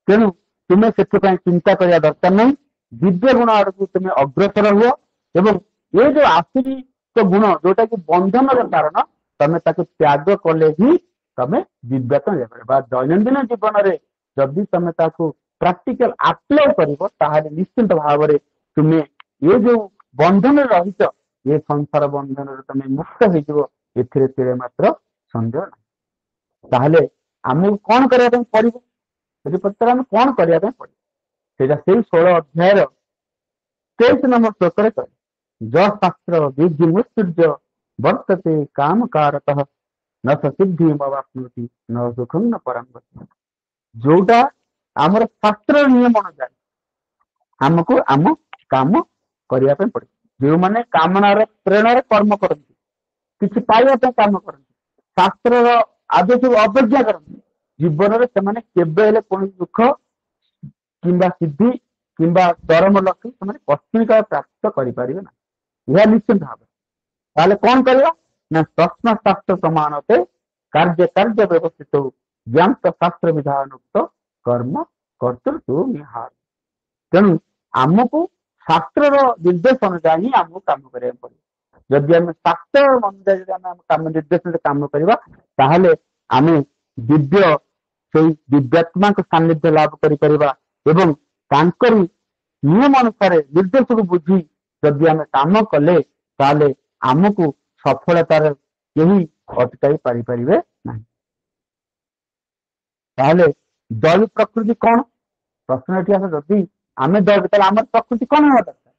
ତେଣୁ ତୁମେ ସେଥିପାଇଁ ଚିନ୍ତା କରିବା ଦରକାର ନାହିଁ। ଦିବ୍ୟ ଗୁଣ ଆଡକୁ ତୁମେ ଅଗ୍ରସର ହୁଅ ଏବଂ ଏ ଯୋଉ ଆସୁରିକ ଗୁଣ ଯୋଉଟା କି ବନ୍ଧନର କାରଣ, ତମେ ତାକୁ ତ୍ୟାଗ କଲେ ହିଁ ତମେ ଦିବ୍ୟତା ଯାଇପାରିବ। ବା ଦୈନନ୍ଦିନ ଜୀବନରେ ଯଦି ତମେ ତାକୁ ପ୍ରାକ୍ଟିକାଲ ଆପ୍ଲାଏ କରିବ ତାହେଲେ ନିଶ୍ଚିନ୍ତ ଭାବରେ ତୁମେ ଏ ଯୋଉ ବନ୍ଧନରେ ରହିଛ ଏ ସଂସାର ବନ୍ଧନରେ ତମେ ମୁକ୍ତ ହେଇଯିବ, ଏଥିରେ ତିଳେ ମାତ୍ର ସନ୍ଦେହ ନାହିଁ। ତାହେଲେ ଆମକୁ କଣ କରିବା ପାଇଁ ପଡିବ? ଯଦି ପଚାର ଆମେ କଣ କରିବା ପାଇଁ ପଡିବ, ସେଇଟା ସେଇ 16 ଅଧ୍ୟାୟର 23 ନମ୍ବର ଶ୍ଲୋକରେ କରେ ଯଶାସ୍ତ୍ର ବିଧି ମୁତ୍ସୂର୍ଯ୍ୟ ବର୍ତ୍ତତେ କାମ କାରତଃ ନ ସିଦ୍ଧି ମବାପ୍ନୋତି ନ ସୁଖଂ ନ ପରାଙ୍ଗତି। ଯୋଉଟା ଆମର ଶାସ୍ତ୍ରର ନିୟମ ଅନୁଯାୟୀ ଆମକୁ ଆମ କାମ କରିବା ପାଇଁ ପଡିବ। ଯେଉଁମାନେ କାମନାର ପ୍ରେରଣାରେ କର୍ମ କରନ୍ତି, କିଛି ପାଇବା ପାଇଁ କାମ କରନ୍ତି, ଶାସ୍ତ୍ରର ଆଦେଶକୁ ଅବଜ୍ଞା କରନ୍ତି, ଜୀବନରେ ସେମାନେ କେବେ ହେଲେ କୌଣସି ଦୁଃଖ କିମ୍ବା ସିଦ୍ଧି କିମ୍ବା ଚରମ ଲକ୍ଷ୍ୟ ସେମାନେ କସ୍ମିକ ପ୍ରାପ୍ତ କରିପାରିବେ ନାହିଁ। ଏହା ନିଶ୍ଚିନ୍ତ ଭାବରେ। ତାହେଲେ କଣ କରିବା ନା ପ୍ରଶ୍ନ ଶାସ୍ତ୍ର ପ୍ରମାଣତେ କାର୍ଯ୍ୟ କାର୍ଯ୍ୟ ବ୍ୟବସ୍ଥିତ ଜ୍ଞାତ ଶାସ୍ତ୍ର ବିଧାନୁକ୍ତ କର୍ମ କର୍ତ୍ତୃ ନିହାର। ତେଣୁ ଆମକୁ ଶାସ୍ତ୍ରର ନିର୍ଦ୍ଦେଶ ଅନୁଯାୟୀ ହିଁ ଆମକୁ କାମ କରିବାକୁ ପଡିବ। ଯଦି ଆମେ ଶାସ୍ତ୍ର ଅନୁଯାୟୀ ଯଦି ଆମେ ଆମ କାମ ନିର୍ଦ୍ଦେଶରେ କାମ କରିବା ତାହେଲେ ଆମେ ଦିବ୍ୟ ସେଇ ଦିବ୍ୟାତ୍ମାଙ୍କ ସାନ୍ନିଧ୍ୟ ଲାଭ କରିପାରିବା ଏବଂ ତାଙ୍କରି ନିୟମ ଅନୁସାରେ ନିର୍ଦ୍ଦେଶକୁ ବୁଝି ଯଦି ଆମେ କାମ କଲେ ତାହେଲେ ଆମକୁ ସଫଳତାର କେହି ଅଟକାଇ ପାରିପାରିବେ ନାହିଁ। ତାହେଲେ ଦୈବ ପ୍ରକୃତି କଣ? ପ୍ରଶ୍ନ ଏଠି ଆସ, ଯଦି ଆମେ ଦୈବ ତାହେଲେ ଆମର ପ୍ରକୃତି କଣ ହେବା ଦରକାର?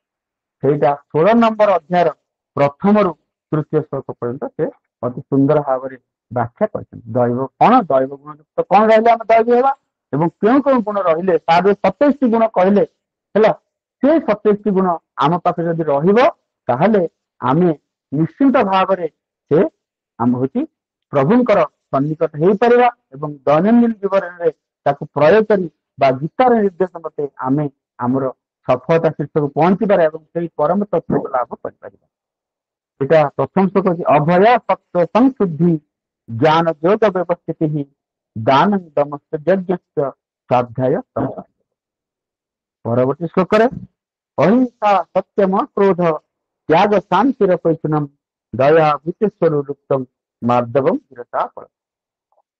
ସେଇଟା 16 ନମ୍ବର ଅଧ୍ୟାୟର ପ୍ରଥମରୁ ତୃତୀୟ ଶ୍ଲୋକ ପର୍ଯ୍ୟନ୍ତ ସେ ଅତି ସୁନ୍ଦର ଭାବରେ ବ୍ୟାଖ୍ୟା କରିଛନ୍ତି। ଦୈବ କଣ, ଦୈବ ଗୁଣ ଯୁକ୍ତ କଣ ରହିଲେ ଆମେ ଦୈବ ହେବା ଏବଂ କେଉଁ କେଉଁ ଗୁଣ ରହିଲେ, ତା ଦେହରେ 27ଟି ଗୁଣ କହିଲେ ହେଲା। ସେ 27ଟି ଗୁଣ ଆମ ପାଖରେ ଯଦି ରହିବ ତାହେଲେ ଆମେ ନିଶ୍ଚିନ୍ତ ଭାବରେ ସେ ଆମ ହଉଛି ପ୍ରଭୁଙ୍କର ସନ୍ନିକଟ ହେଇପାରିବା ଏବଂ ଦୈନନ୍ଦିନ ଜୀବନରେ ତାକୁ ପ୍ରୟୋଗ କରି ବା ଗୀତାର ନିର୍ଦ୍ଦେଶ ମତେ ଆମେ ଆମର ସଫଳତା ଶୀର୍ଷକୁ ପହଞ୍ଚିପାରିବା ଏବଂ ସେଇ ପରମ ତତ୍ତ୍ୱକୁ ଲାଭ କରିପାରିବା। এটা প্রথম শ্লোক হচ্ছে অভয় সত্য সংশুদ্ধি জ্ঞান যোগ ব্যবস্থিতি দান দমস্ত যজ্ঞস্য স্বাধ্যায় সম্পন্ন। পরবর্তী শ্লোকরে অহিংসা সত্যম ক্রোধ ত্যাগ শান্তির পৈতনম দয়া ভূতেশ্বর রুক্তম মার্দবম বীরতা ফল।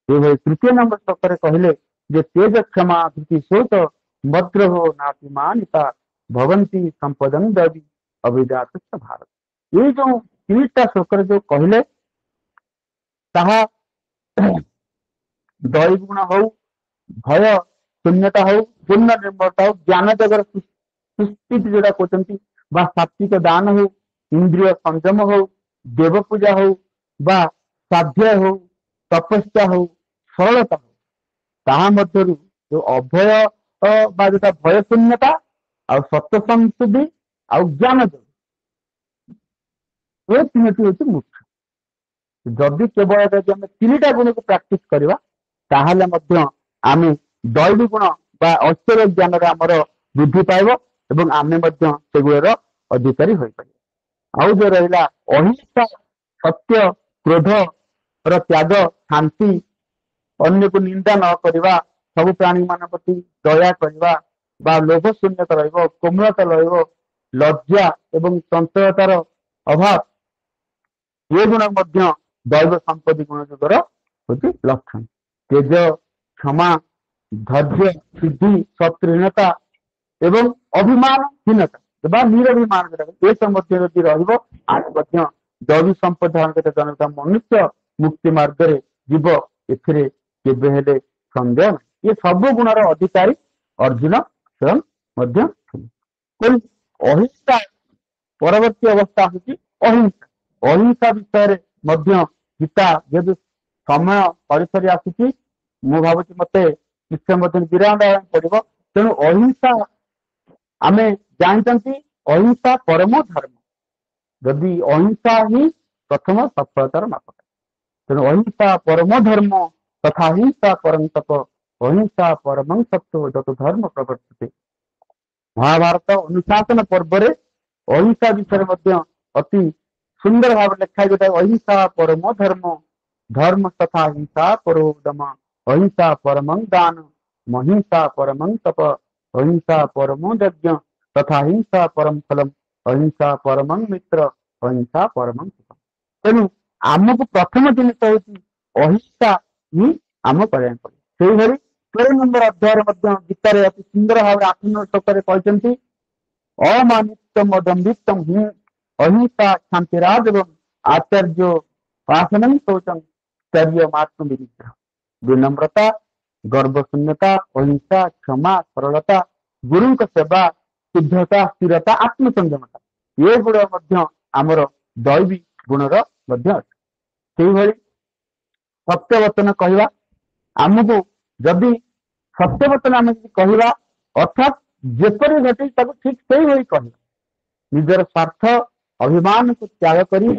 এইভাবে তৃতীয় নম্বর শ্লোকরে কহিলে যে তেজ ক্ষমা ধৃতি শোক ভদ্রহ নাতিমানিতা ভবন্তি সম্পদং দবি অবিদাত ଭାରତ। ଏଇ ଯୋଉ 3ଟା ଶ୍ଲୋକରେ ଯୋଉ କହିଲେ ତାହା ଦୈବ ଗୁଣ ହଉ, ଭୟ ଶୂନ୍ୟତା ହଉ, ପୂର୍ଣ୍ଣ ନିର୍ମଳତା ହଉ, ଜ୍ଞାନ ଜଗର ସୁସ୍ଥିତି ଯୋଉଟା କହୁଛନ୍ତି ବା ସାତ୍ବିକ ଦାନ ହଉ, ଇନ୍ଦ୍ରିୟ ସଂଯମ ହଉ, ଦେବ ପୂଜା ହଉ ବା ସ୍ୱାଧ୍ୟାୟ ହଉ, ତପସ୍ୟା ହଉ, ସରଳତା ହଉ, ତାହା ମଧ୍ୟରୁ ଯୋଉ ଅଭୟ ବା ଯୋଉଟା ଭୟ ଶୂନ୍ୟତା ଆଉ ସତ୍ୟ ସଂଶୁଦ୍ଧି ଆଉ ଜ୍ଞାନ ଯୋଗ ଏ ତିନୋଟି ହଉଛି ମୁଖ୍ୟ। ଯଦି କେବଳ ଯଦି ଆମେ 3ଟା ଗୁଣକୁ ପ୍ରାକ୍ଟିସ କରିବା ତାହେଲେ ମଧ୍ୟ ଆମେ ଦୈବ ଗୁଣ ବା ଐଶ୍ୱର୍ଯ୍ୟ ଜ୍ଞାନରେ ଆମର ବୃଦ୍ଧି ପାଇବ ଏବଂ ଆମେ ମଧ୍ୟ ସେଗୁଡ଼ାର ଅଧିକାରୀ ହୋଇପାରିବା। ଆଉ ଯୋଉ ରହିଲା ଅହିଂସା ସତ୍ୟ କ୍ରୋଧର ତ୍ୟାଗ ଶାନ୍ତି, ଅନ୍ୟକୁ ନିନ୍ଦା ନ କରିବା, ସବୁ ପ୍ରାଣୀ ମାନଙ୍କ ପ୍ରତି ଦୟା କରିବା ବା ଲୋଭ ଶୂନ୍ୟତା ରହିବ, କୋମଳତା ରହିବ, ଲଜ୍ଜା ଏବଂ ଚଞ୍ଚଳତାର ଅଭାବ, ଏ ଗୁଣ ମଧ୍ୟ ଦୈବ ସମ୍ପତ୍ତି ଗୁଣ ଯୋଗର ହଉଛି ଲକ୍ଷଣ। ତେଜ କ୍ଷମା ଧୈର୍ଯ୍ୟ ସିଦ୍ଧି ଶତ୍ରୁହୀନତା ଏବଂ ଅଭିମାନହୀନତା ବା ନିରଭିମାନ ଏସବୁ ମଧ୍ୟ ଯଦି ରହିବ ଆମେ ମଧ୍ୟ ଦୈବ ସମ୍ପଦ ଜନତା ମନୁଷ୍ୟ ମୁକ୍ତି ମାର୍ଗରେ ଯିବ, ଏଥିରେ କେବେ ହେଲେ ସନ୍ଦେହ ନାହିଁ। ଏ ସବୁ ଗୁଣର ଅଧିକାରୀ ଅର୍ଜୁନ ସ୍ୱୟଂ ମଧ୍ୟ ଥିଲେ। ଅହିଂସା ପରବର୍ତ୍ତୀ ଅବସ୍ଥା ହଉଛି ଅହିଂସା। ଅହିଂସା ବିଷୟରେ ମଧ୍ୟ ଗୀତା ଯେହେତୁ ସମୟ ସରି ଆସୁଛି, ମୁଁ ଭାବୁଛି ମତେ କିଛି ମଧ୍ୟ ବିରାମ ଦେବାକୁ ପଡିବ। ତେଣୁ ଅହିଂସା ଆମେ ଜାଣିଛନ୍ତି ଅହିଂସା ପରମ ଧର୍ମ। ଯଦି ଅହିଂସା ହିଁ ପ୍ରଥମ ସଫଳତାର ମାପକାଠି। ତେଣୁ ଅହିଂସା ପରମ ଧର୍ମ ତଥା ହିଂସା ପରମ ତପ ଅହିଂସା ପରମଂ ସତ୍ୟ ଯତ ଧର୍ମ ପ୍ରବର୍ତ୍ତିତେ। ମହାଭାରତ ଅନୁଶାସନ ପର୍ବରେ ଅହିଂସା ବିଷୟରେ ମଧ୍ୟ ଅତି ସୁନ୍ଦର ଭାବରେ ଲେଖା ଯାଇଥାଏ। ଅହିଂସା ପରମ ଧର୍ମ ଧର୍ମ ତଥା ହିଂସା ପରୋ ଦମ ଅହିଂସା ପରମଂ ଦାନ ମହିଂସା ପରମଂ ତପ ଅହିଂସା ପରମ ଯଜ୍ଞ ତଥା ହିଂସା ପରମ ଫଲମ ଅହିଂସା ପରମଂ ମିତ୍ର ଅହିଂସା ପରମଂ ସୁଖ। ତେଣୁ ଆମକୁ ପ୍ରଥମ ଜିନିଷ ହଉଛି ଅହିଂସା ହିଁ ଆମ କରିବାକୁ ପଡିବ। ସେଇଭଳି 13 ନମ୍ବର ଅଧ୍ୟାୟରେ ମଧ୍ୟ ଗୀତାରେ ଅତି ସୁନ୍ଦର ଭାବରେ 8 ନମ୍ବର ଶ୍ଲୋକରେ କହିଛନ୍ତି ଅମାନିତ୍ୱମ ଦମ୍ଭିତ୍ୱମ ହିଁ ଅହିଂସା ଶାନ୍ତିରାଜ ଏବଂ ଆଚାର୍ଯ୍ୟ ପାସନଂ ଶୌଚଂ ଚର୍ଯ୍ୟ ମାତ୍ମ ବିନିଗ୍ରହ। ବିନମ୍ରତା ଗର୍ବ ଶୂନ୍ୟତା ଅହିଂସା କ୍ଷମା ସରଳତା ଗୁରୁଙ୍କ ସେବା ଶୁଦ୍ଧତା ସ୍ଥିରତା ଆତ୍ମସଂଯମତା ଏଗୁଡା ମଧ୍ୟ ଆମର ଦୈବୀ ଗୁଣର ମଧ୍ୟ ଅଛି। ସେଇଭଳି ସତ୍ୟବଚନ କହିବା, ଆମକୁ ଯଦି ସତ୍ୟବଚନ ଆମେ ଯଦି କହିବା ଅର୍ଥାତ୍ ଯେପରି ଘଟିଛି ତାକୁ ଠିକ ସେଇଭଳି କହିବା, ନିଜର ସ୍ୱାର୍ଥ ଅଭିମାନକୁ ତ୍ୟାଗ କରି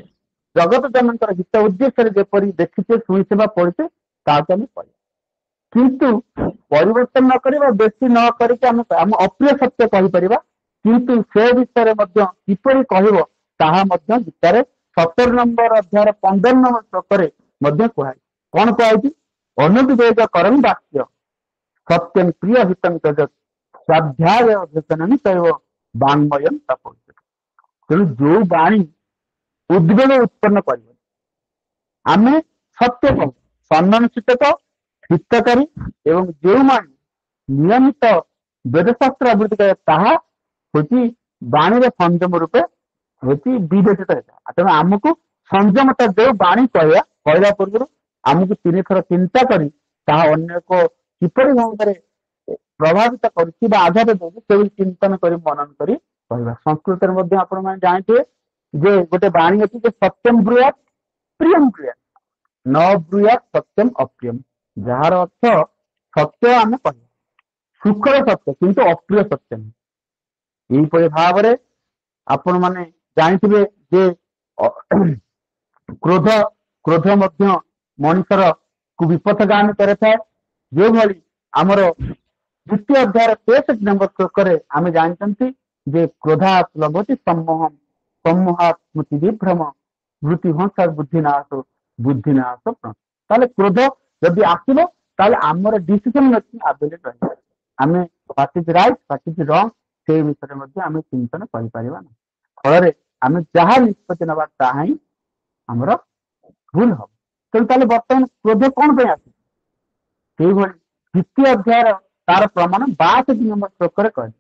ଜଗତ ଜନଙ୍କର ହିତ ଉଦ୍ଦେଶ୍ୟରେ ଯେପରି ଦେଖିଛେ ଶୁଣିଛେ ବା ପଢିଛେ ତାହାକୁ ଆମେ କରିବା। କିନ୍ତୁ ପରିବର୍ତ୍ତନ ନ କରିବା, ବେଶୀ ନ କରିକି ଆମେ ଆମ ଅପ୍ରିୟ ସତ୍ୟ କହିପାରିବା, କିନ୍ତୁ ସେ ବିଷୟରେ ମଧ୍ୟ କିପରି କହିବ ତାହା ମଧ୍ୟ ଗୀତାରେ 17 ନମ୍ବର ଅଧ୍ୟାୟର 15 ନମ୍ବର ଶ୍ଲୋକରେ ମଧ୍ୟ କୁହାଯାଇଛି। କଣ କୁହାଯାଇଛି? ଅନୁବିବେଦ କରଂ ବାକ୍ୟ ସତ୍ୟଂ ପ୍ରିୟ ହିତଂ ତଜତ୍ ସ୍ୱାଧ୍ୟାୟ ଅଭ୍ୟସନଂ ଚୈବ ବାଙ୍ଗ୍ମୟଂ ତପୋଚ୍ୟତେ। ତେଣୁ ଯୋଉ ବାଣୀ ଉଦ୍ବେଗ ଉତ୍ପନ୍ନ କରିବ, ଆମେ ସତ୍ୟ କହୁ, ସମ୍ମାନ ସୂଚକ, ହିତକାରୀ ଏବଂ ଯେଉଁମାନେ ନିୟମିତ ବେଦଶାସ୍ତ୍ର ଆବୃତ୍ତି କରେ ତାହା ହଉଛି ବାଣୀର ସଂଯମ ରୂପେ ହଉଛି ବିବେଚିତ ହେଇଥାଏ। ତେଣୁ ଆମକୁ ସଂଯମତା ଦେଉ ବାଣୀ କହିବା ପୂର୍ବରୁ ଆମକୁ 3 ଥର ଚିନ୍ତା କରି ତାହା ଅନ୍ୟକୁ କିପରି ଭାବରେ ପ୍ରଭାବିତ କରୁଛି ବା ଆଘାତ ଦେଉଛି ସେଭଳି ଚିନ୍ତନ କରି ମନନ କରି କହିବା। ସଂସ୍କୃତରେ ମଧ୍ୟ ଆପଣମାନେ ଜାଣିଥିବେ ଯେ ଗୋଟେ ବାଣୀ ଅଛି ଯେ ସତ୍ୟମ ବ୍ରୁୟାତ୍ ପ୍ରିୟମ ବ୍ରୁୟାତ୍ ନ ବ୍ରୁୟାତ୍ ସତ୍ୟମ ଅପ୍ରିୟମ। ଯାହାର ଅର୍ଥ ସତ୍ୟ ଆମେ କହିବା, ସୁଖର ସତ୍ୟ କିନ୍ତୁ ଅପ୍ରିୟ ସତ୍ୟ ନୁହେଁ। ଏହିପରି ଭାବରେ ଆପଣ ମାନେ ଜାଣିଥିବେ ଯେ କ୍ରୋଧ ମଧ୍ୟ ମଣିଷର କୁ ବିପଥଗାମୀ କରିଥାଏ। ଯେଉଁଭଳି ଆମର ଦ୍ୱିତୀୟ ଅଧ୍ୟାୟର 63 ନମ୍ବର ଶ୍ଲୋକରେ ଆମେ ଜାଣିଛନ୍ତି ଯେ କ୍ରୋଧାତ୍ ଲଭତେ ସମ୍ମୋହମ୍ ସମ୍ମୋହାତ୍ ସ୍ମୃତି ବିଭ୍ରମ ବୃତ୍ତି ଭଂସା ବୁଦ୍ଧି ନାଶ। ତାହେଲେ କ୍ରୋଧ ଯଦି ଆସିବ ତାହେଲେ ଆମର ଡିସିସନ ମେକିଂ ଆବିଲିଟି ରହିବ। ଆମେ what is right what is ରଙ୍ଗ ସେଇ ବିଷୟରେ ମଧ୍ୟ ଆମେ ଚିନ୍ତନ କରିପାରିବା ନାହିଁ। ଫଳରେ ଆମେ ଯାହା ନିଷ୍ପତ୍ତି ନେବା ତାହା ହିଁ ଆମର ଭୁଲ ହବ। ତେଣୁ ତାହେଲେ ବର୍ତ୍ତମାନ କ୍ରୋଧ କଣ ପାଇଁ ଆସୁଛି? ସେଇଭଳି ଦ୍ୱିତୀୟ ଅଧ୍ୟାୟର ତାର ପ୍ରମାଣ 62 ନମ୍ବର ଶ୍ଲୋକରେ କହିଲେ,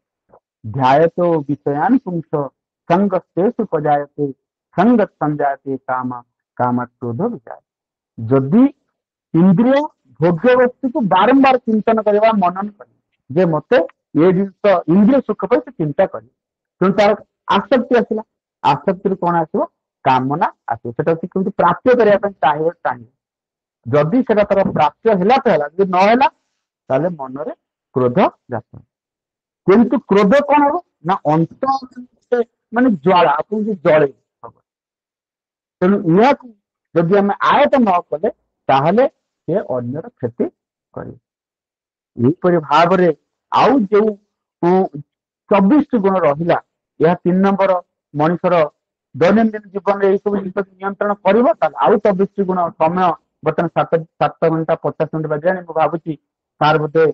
ଧ୍ୟାୟତ ବିଷୟାନ୍ ପୁଂସ ସଙ୍ଗସ୍ତେଷୁ ପଜାୟତେ ସଙ୍ଗତ୍ ସଞ୍ଜାୟତେ କାମ କ୍ରୋଧ ବିଜାୟ। ଯଦି ଇନ୍ଦ୍ରିୟ ଭୋଗ୍ୟ ବସ୍ତୁକୁ ବାରମ୍ବାର ଚିନ୍ତନ କରିବା, ମନନ କରିବା ଯେ ମତେ ଏ ଜିନିଷ ଇନ୍ଦ୍ରିୟ ସୁଖ ପାଇଁ ସେ ଚିନ୍ତା କରିବ, ତେଣୁ ତାର ଆସକ୍ତି ଆସିଲା। ଆସକ୍ତିରୁ କଣ ଆସିବ? କାମନା ଆସିବ। ସେଟା ସେ କେମିତି ପ୍ରାପ୍ୟ କରିବା ପାଇଁ ଚାହିଁବ। ଯଦି ସେଟା ତାର ପ୍ରାପ୍ୟ ହେଲା ତ ହେଲା, ଯଦି ନ ହେଲା ତାହେଲେ ମନରେ କ୍ରୋଧ ଜାତ। କିନ୍ତୁ କ୍ରୋଧ କଣ ହବ ନା ମାନେ ଜ୍ୱାଳା, ଆପଣଙ୍କୁ ଜଳେଇ ହବ। ତେଣୁ ଏହାକୁ ଯଦି ଆମେ ଆୟତ ନ କଲେ ତାହେଲେ ସେ ଅନ୍ୟର କ୍ଷତି କରିବ। ଏହିପରି ଭାବରେ ଆଉ ଯୋଉ 24ଟି ଗୁଣ ରହିଲା, ଏହା 3 ନମ୍ବର ମଣିଷର ଦୈନନ୍ଦିନ ଜୀବନରେ ଏଇ ସବୁ ଜିନିଷ ନିୟନ୍ତ୍ରଣ କରିବ। ତାହେଲେ ଆଉ 24ଟି ଗୁଣ ସମୟ ବର୍ତ୍ତମାନ 7 ଘଣ୍ଟା 50 ମିନିଟ୍ ବାଜିଲାଣି। ମୁଁ ଭାବୁଛି ସାର୍ ବୋଧେ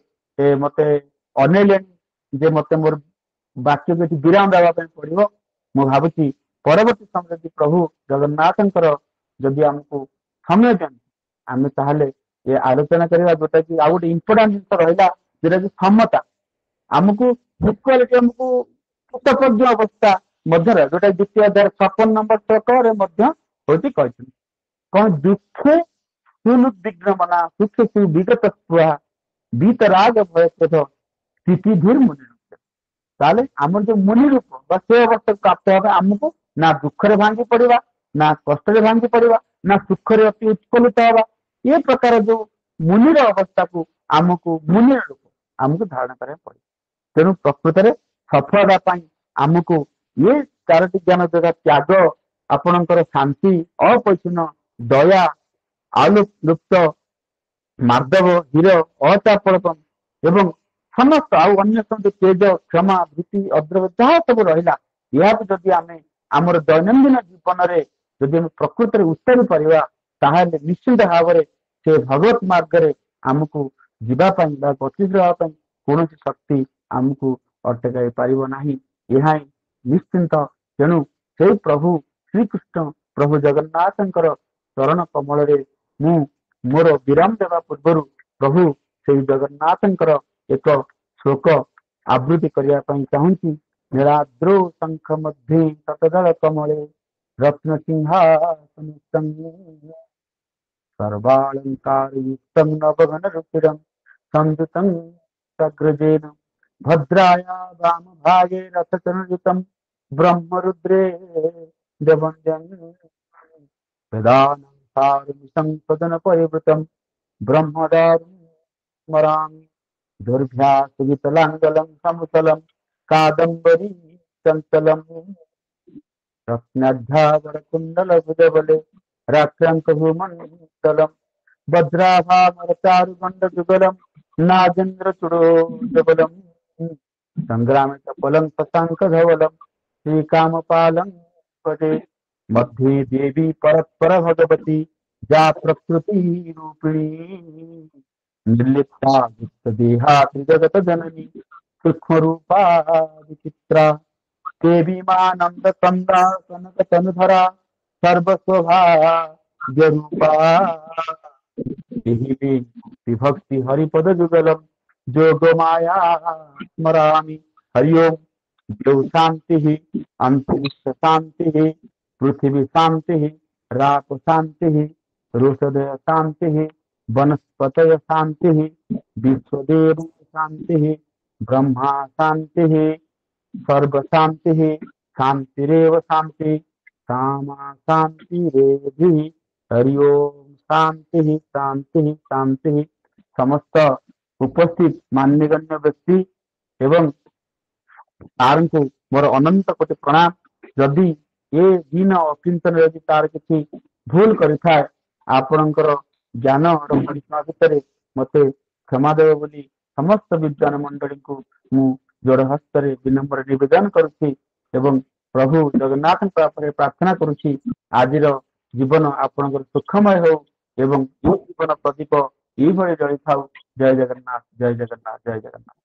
ମତେ ଅନେଇଲେଣି ଯେ ମତେ ମୋର ବାକ୍ୟକୁ ଏଠି ବିରାମ ଦେବା ପାଇଁ ପଡିବ। ମୁଁ ଭାବୁଛି ପରବର୍ତ୍ତୀ ସମୟରେ ଯଦି ପ୍ରଭୁ ଜଗନ୍ନାଥଙ୍କର ଯଦି ଆମକୁ ସମୟ ଦିଅନ୍ତି ଆମେ ତାହେଲେ ଏ ଆଲୋଚନା କରିବା, ଯୋଉଟା କି ଆଉ ଗୋଟେ ଇମ୍ପୋର୍ଟାଣ୍ଟ ଜିନିଷ ରହିଲା ଯୋଉଟା କି ସମତା। ଆମକୁ ଇକ୍ୱାଲିଟି, ଆମକୁ କୃତଜ୍ଞ ଅବସ୍ଥା ମଧ୍ୟରେ ଯୋଉଟା ଦ୍ୱିତୀୟ ଅଧ୍ୟାୟ 56 ନମ୍ବର ଶ୍ଲୋକରେ ମଧ୍ୟ ହଉଛି କହିଛନ୍ତି କଣ, ଦୁଃଖେ ସୁନୁଦ୍ବିଗ୍ନ ମନା ସୁଖେ ସୁବିଗତ ସ୍ପୃହା ବିତରାଗ ଭୟ କ୍ରୋଧ ସ୍ଥିତି ଧୀର ମୁନି ରୂପ। ତାହେଲେ ଆମର ଯୋଉ ମୁନି ରୂପ ବା ସେ ଅବସ୍ଥାକୁ ପ୍ରାପ୍ତ ହେବା ଆମକୁ ନା ଦୁଃଖରେ ଭାଙ୍ଗି ପଡିବା, ନା କଷ୍ଟରେ ଭାଙ୍ଗି ପଡିବା, ନା ସୁଖରେ ଅତି ଉତ୍କଳିତ ହେବା। ଏ ପ୍ରକାର ଯୋଉ ମୁନିର ଅବସ୍ଥାକୁ ଆମକୁ ମୁନିର ରୂପ ଆମକୁ ଧାରଣ କରିବାକୁ ପଡିବ। ତେଣୁ ପ୍ରକୃତରେ ସଫଳ ହେବା ପାଇଁ ଆମକୁ ଏ 4ଟି ଜ୍ଞାନ ଯୋଉଟା ତ୍ୟାଗ, ଆପଣଙ୍କର ଶାନ୍ତି, ଅପରିଚ୍ଛନ୍ନ, ଦୟା, ଆଲୋଲୁପ୍ତ, ମାର୍ଦ୍ଦବ, ହୀର, ଅଚାପଳପନ ଏବଂ ସମସ୍ତ ଆଉ ଅନ୍ୟ ସବୁ ତେଜ, କ୍ଷମା, ଭୀତି, ଅଦ୍ରବ ଯାହା ସବୁ ରହିଲା, ଏହାକୁ ଯଦି ଆମେ ଆମର ଦୈନନ୍ଦିନ ଜୀବନରେ ଯଦି ଆମେ ପ୍ରକୃତରେ ଉତ୍ତରି ପାରିବା ତାହେଲେ ନିଶ୍ଚିତ ଭାବରେ ସେ ଭଗବତ ମାର୍ଗରେ ଆମକୁ ଯିବା ପାଇଁ ବା ଗତି ଦେବା ପାଇଁ କୌଣସି ଶକ୍ତି ଆମକୁ ଅଟକାଇ ପାରିବ ନାହିଁ। ଏହା ହିଁ ନିଶ୍ଚିନ୍ତ। ତେଣୁ ସେଇ ପ୍ରଭୁ ଶ୍ରୀକୃଷ୍ଣ ପ୍ରଭୁ ଜଗନ୍ନାଥଙ୍କର ଚରଣ କମଳରେ ମୁଁ ମୋର ବିରାମ ଦେବା ପୂର୍ବରୁ ପ୍ରଭୁ ସେଇ ଜଗନ୍ନାଥଙ୍କର ଏକ ଶ୍ଲୋକ ଆବୃତ୍ତି କରିବା ପାଇଁ ଚାହୁଁଛି। ନୀଳାଦ୍ରୌ ଶଙ୍ଖ ମଧ୍ୟେ ଶତଦଳ କମଳେ ରତ୍ନ ସିଂହାସନ सर्वालंकारयुक्तं नवघनरुचिरं संयुतं सग्रजेन भद्राया वामभागे रथचरणयुतं ब्रह्मरुद्रे देवन्द्यं वेदानं सारमिषं सदनपरिवृतं ब्रह्मदारुं स्मरामि दुर्भ्यासवितलाङ्गलं समुतलं कादम्बरी चञ्चलं रत्नाध्यावरकुण्डलभुजबले राक्रान्तभूमण्डलम् वज्राभामरचारुगण्डजुगलम् नागेन्द्रचूडोजबलम् सङ्ग्रामे चपलं शशाङ्कधवलम् श्रीकामपालं भजे मध्ये देवी परत्पर भगवती या प्रकृति रूपिणी निर्लिप्ता देहा त्रिजगत जननी सूक्ष्म रूपा विचित्रा देवी मानंद कंदा कनक तनुधरा सर्वस्वभाग्यरूपा देहि मे विभक्ति हरिपद जुगलम जोग माया स्मरामि हरि ओम देव शांति अंतरिक्ष शांति पृथ्वी शांति राप शांति रोषदय शांति वनस्पतय शांति विश्वदेव शांति ब्रह्मा शांति सर्व शांति शांतिरेव शांति सामा शांतिरेधि हरि ओम शांति शांति शांति। समस्त उपस्थित मान्यगण्य व्यक्ति एवं तार को मोर अनंत कोटि प्रणाम। जदि ए दिन अचिंतन यदि तार किसी भूल करिथाए आपणकर ज्ञान परिसीमा भितर मते क्षमा देव बोली समस्त विद्वान मंडली को मु जोड़ हस्त विनम्र निवेदन करुछि एवं प्रभु जगन्नाथ प्रार्थना करुछि आजिर जीवन आपणकर सुखमय हो एवं ये जीवन प्रदीप ये जली थाउ। जय जगन्नाथ जय जगन्नाथ जय जगन्नाथ।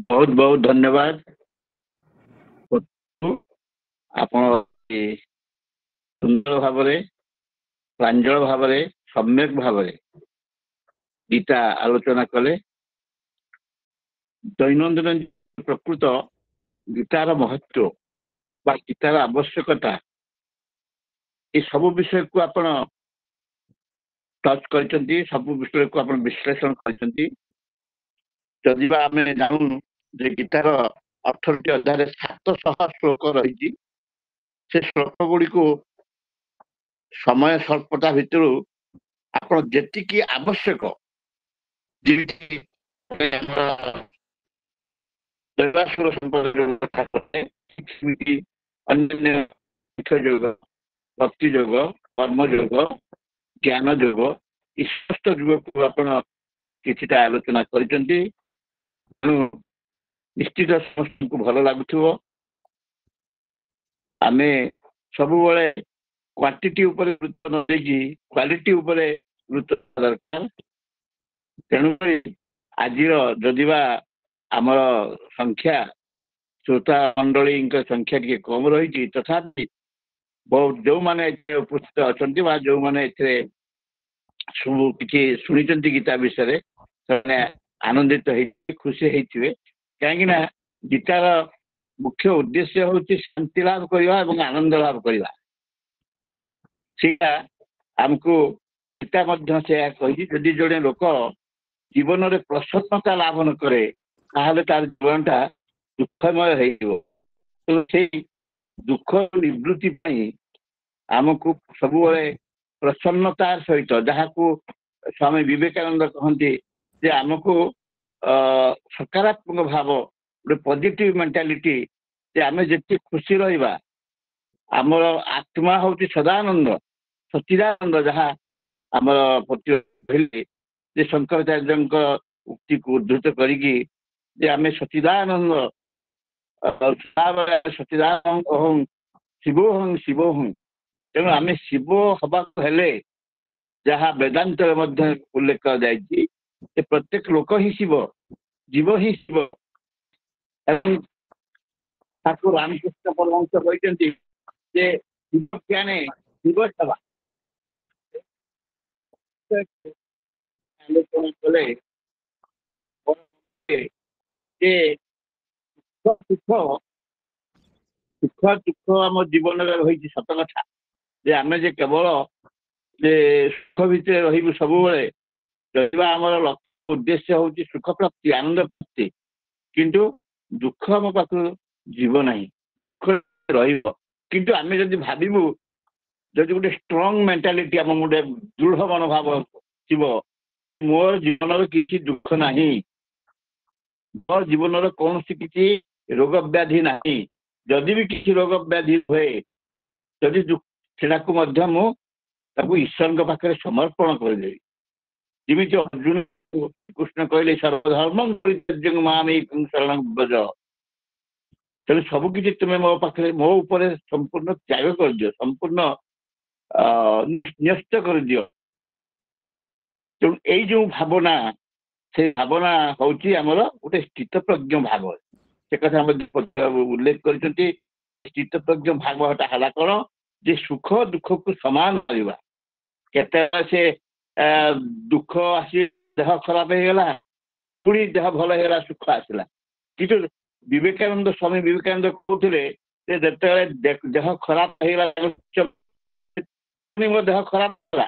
बहुत बहुत धन्यवाद आपण सुंदर भाव प्रांजल भाव सम्यक भाव गीता आलोचना कले। दैनंदिन प्रकृत गीतार महत्व बा गीतार आवश्यकता ये सब विषय को आपण टच करछंती, सब विषय को आपण विश्लेषण करछंती। जदि बा आमे जानू जे गीतार 18टी अध्याय 700 श्लोक रही से श्लोक गुड़ी को समय स्वल्पता भितर आप जी आवश्यक दैवासुर संपर्क अन्य योग भक्ति योग कर्म योग ज्ञान योग इस समस्त योग को आप किछिटा आलोचना करछंती। निश्चित समस्त को भल लगुव आम सब क्वांटिटी उपर गुरुत्व न देकी क्वालिटी उपर गुरुत्व दरकार। तेणु आज जदिबा आमर संख्या श्रोता मंडली संख्या टी कम रही तथापि बहुत जो माने उपस्थित अच्छा जो माने किसी शुणी गीता विषय आनंदित खुशी होते कहीं गीतार मुख्य उद्देश्य हूँ शांति लाभ करवा और आनंद लाभ करवा। आमको गीता कही जदि जड़े लोक जीवन में प्रसन्नता लाभ न करे तार जीवनटा दुखमय हो दुख निवृत्ति आमको सब प्रसन्नतार सहित जहाँ को स्वामी विवेकानंद कहते जे आमको सकारात्मक भाव गोटे पॉजिटिव मेंटालिटी जे आम जिते खुशी रहा आमर आत्मा हूँ सदानंद सच्चिदानंद जहाँ आमर कहले जे शंकराचार्य उक्ति को उद्धृत करिकी जे आम सच्चिदानंद सच्चिदानंद अहं शिवोहं शिवोहं। तेणु आम शिव हवा हेले जहाँ वेदांत उल्लेख कर प्रत्येक लोक ही शिव जीव ही शिव। ठाकुर रामकृष्ण परमहंस कहते शिव ज्ञाने शिव सेवा आलोचना कले सुख सुख दुख आम जीवन में रही सत कथा जे आम जे केवल जे सुख भितर रही सब आमर लक्ष्य उद्देश्य हूँ सुख प्राप्ति आनंद प्राप्ति किंतु दुख आम पाख जीव ना किंतु आम जब भावु जब गोटे स्ट्रंग मेंटालिटी आम गोटे दृढ़ मनोभाव थी मोर जीवन किसी दुख ना मोर जीवन कौन किसी ରୋଗ ବ୍ୟାଧି ନାହିଁ। ଯଦି ବି କିଛି ରୋଗ ବ୍ୟାଧି ହୁଏ, ଯଦି ସେଟାକୁ ମଧ୍ୟ ମୁଁ ତାକୁ ଈଶ୍ୱରଙ୍କ ପାଖରେ ସମର୍ପଣ କରିଦେବି। ଯେମିତି ଅର୍ଜୁନ କୃଷ୍ଣ କହିଲେ ସର୍ବଧର୍ମ ପରିତ୍ୟଜ୍ୟ ମାମେକଂ ଶରଣଂ ବ୍ରଜ। ତେଣୁ ସବୁ କିଛି ତୁମେ ମୋ ପାଖରେ ମୋ ଉପରେ ସମ୍ପୂର୍ଣ୍ଣ ତ୍ୟାଗ କରିଦିଅ, ସମ୍ପୂର୍ଣ୍ଣ ନ୍ୟସ୍ତ କରିଦିଅ। ତେଣୁ ଏଇ ଯୋଉ ଭାବନା, ସେ ଭାବନା ହଉଛି ଆମର ଗୋଟେ ସ୍ଥିତପ୍ରଜ୍ଞ ଭାବ। ସେ କଥା ଉଲ୍ଲେଖ କରିଛନ୍ତି। ସ୍ଥିତପ୍ରଜ୍ଞ ଭାବଟା ହେଲା କଣ, ଯେ ସୁଖ ଦୁଃଖକୁ ସମାନ କରିବା। କେତେବେଳେ ସେ ଦୁଃଖ ଆସି ଦେହ ଖରାପ ହେଇଗଲା, ପୁଣି ଦେହ ଭଲ ହେଇଗଲା, ସୁଖ ଆସିଲା। କିନ୍ତୁ ବିବେକାନନ୍ଦ, ସ୍ୱାମୀ ବିବେକାନନ୍ଦ କହୁଥିଲେ ଯେ ଯେତେବେଳେ ଦେହ ଖରାପ ହେଇଗଲା, ମୋ ଦେହ ଖରାପ ହେଲା,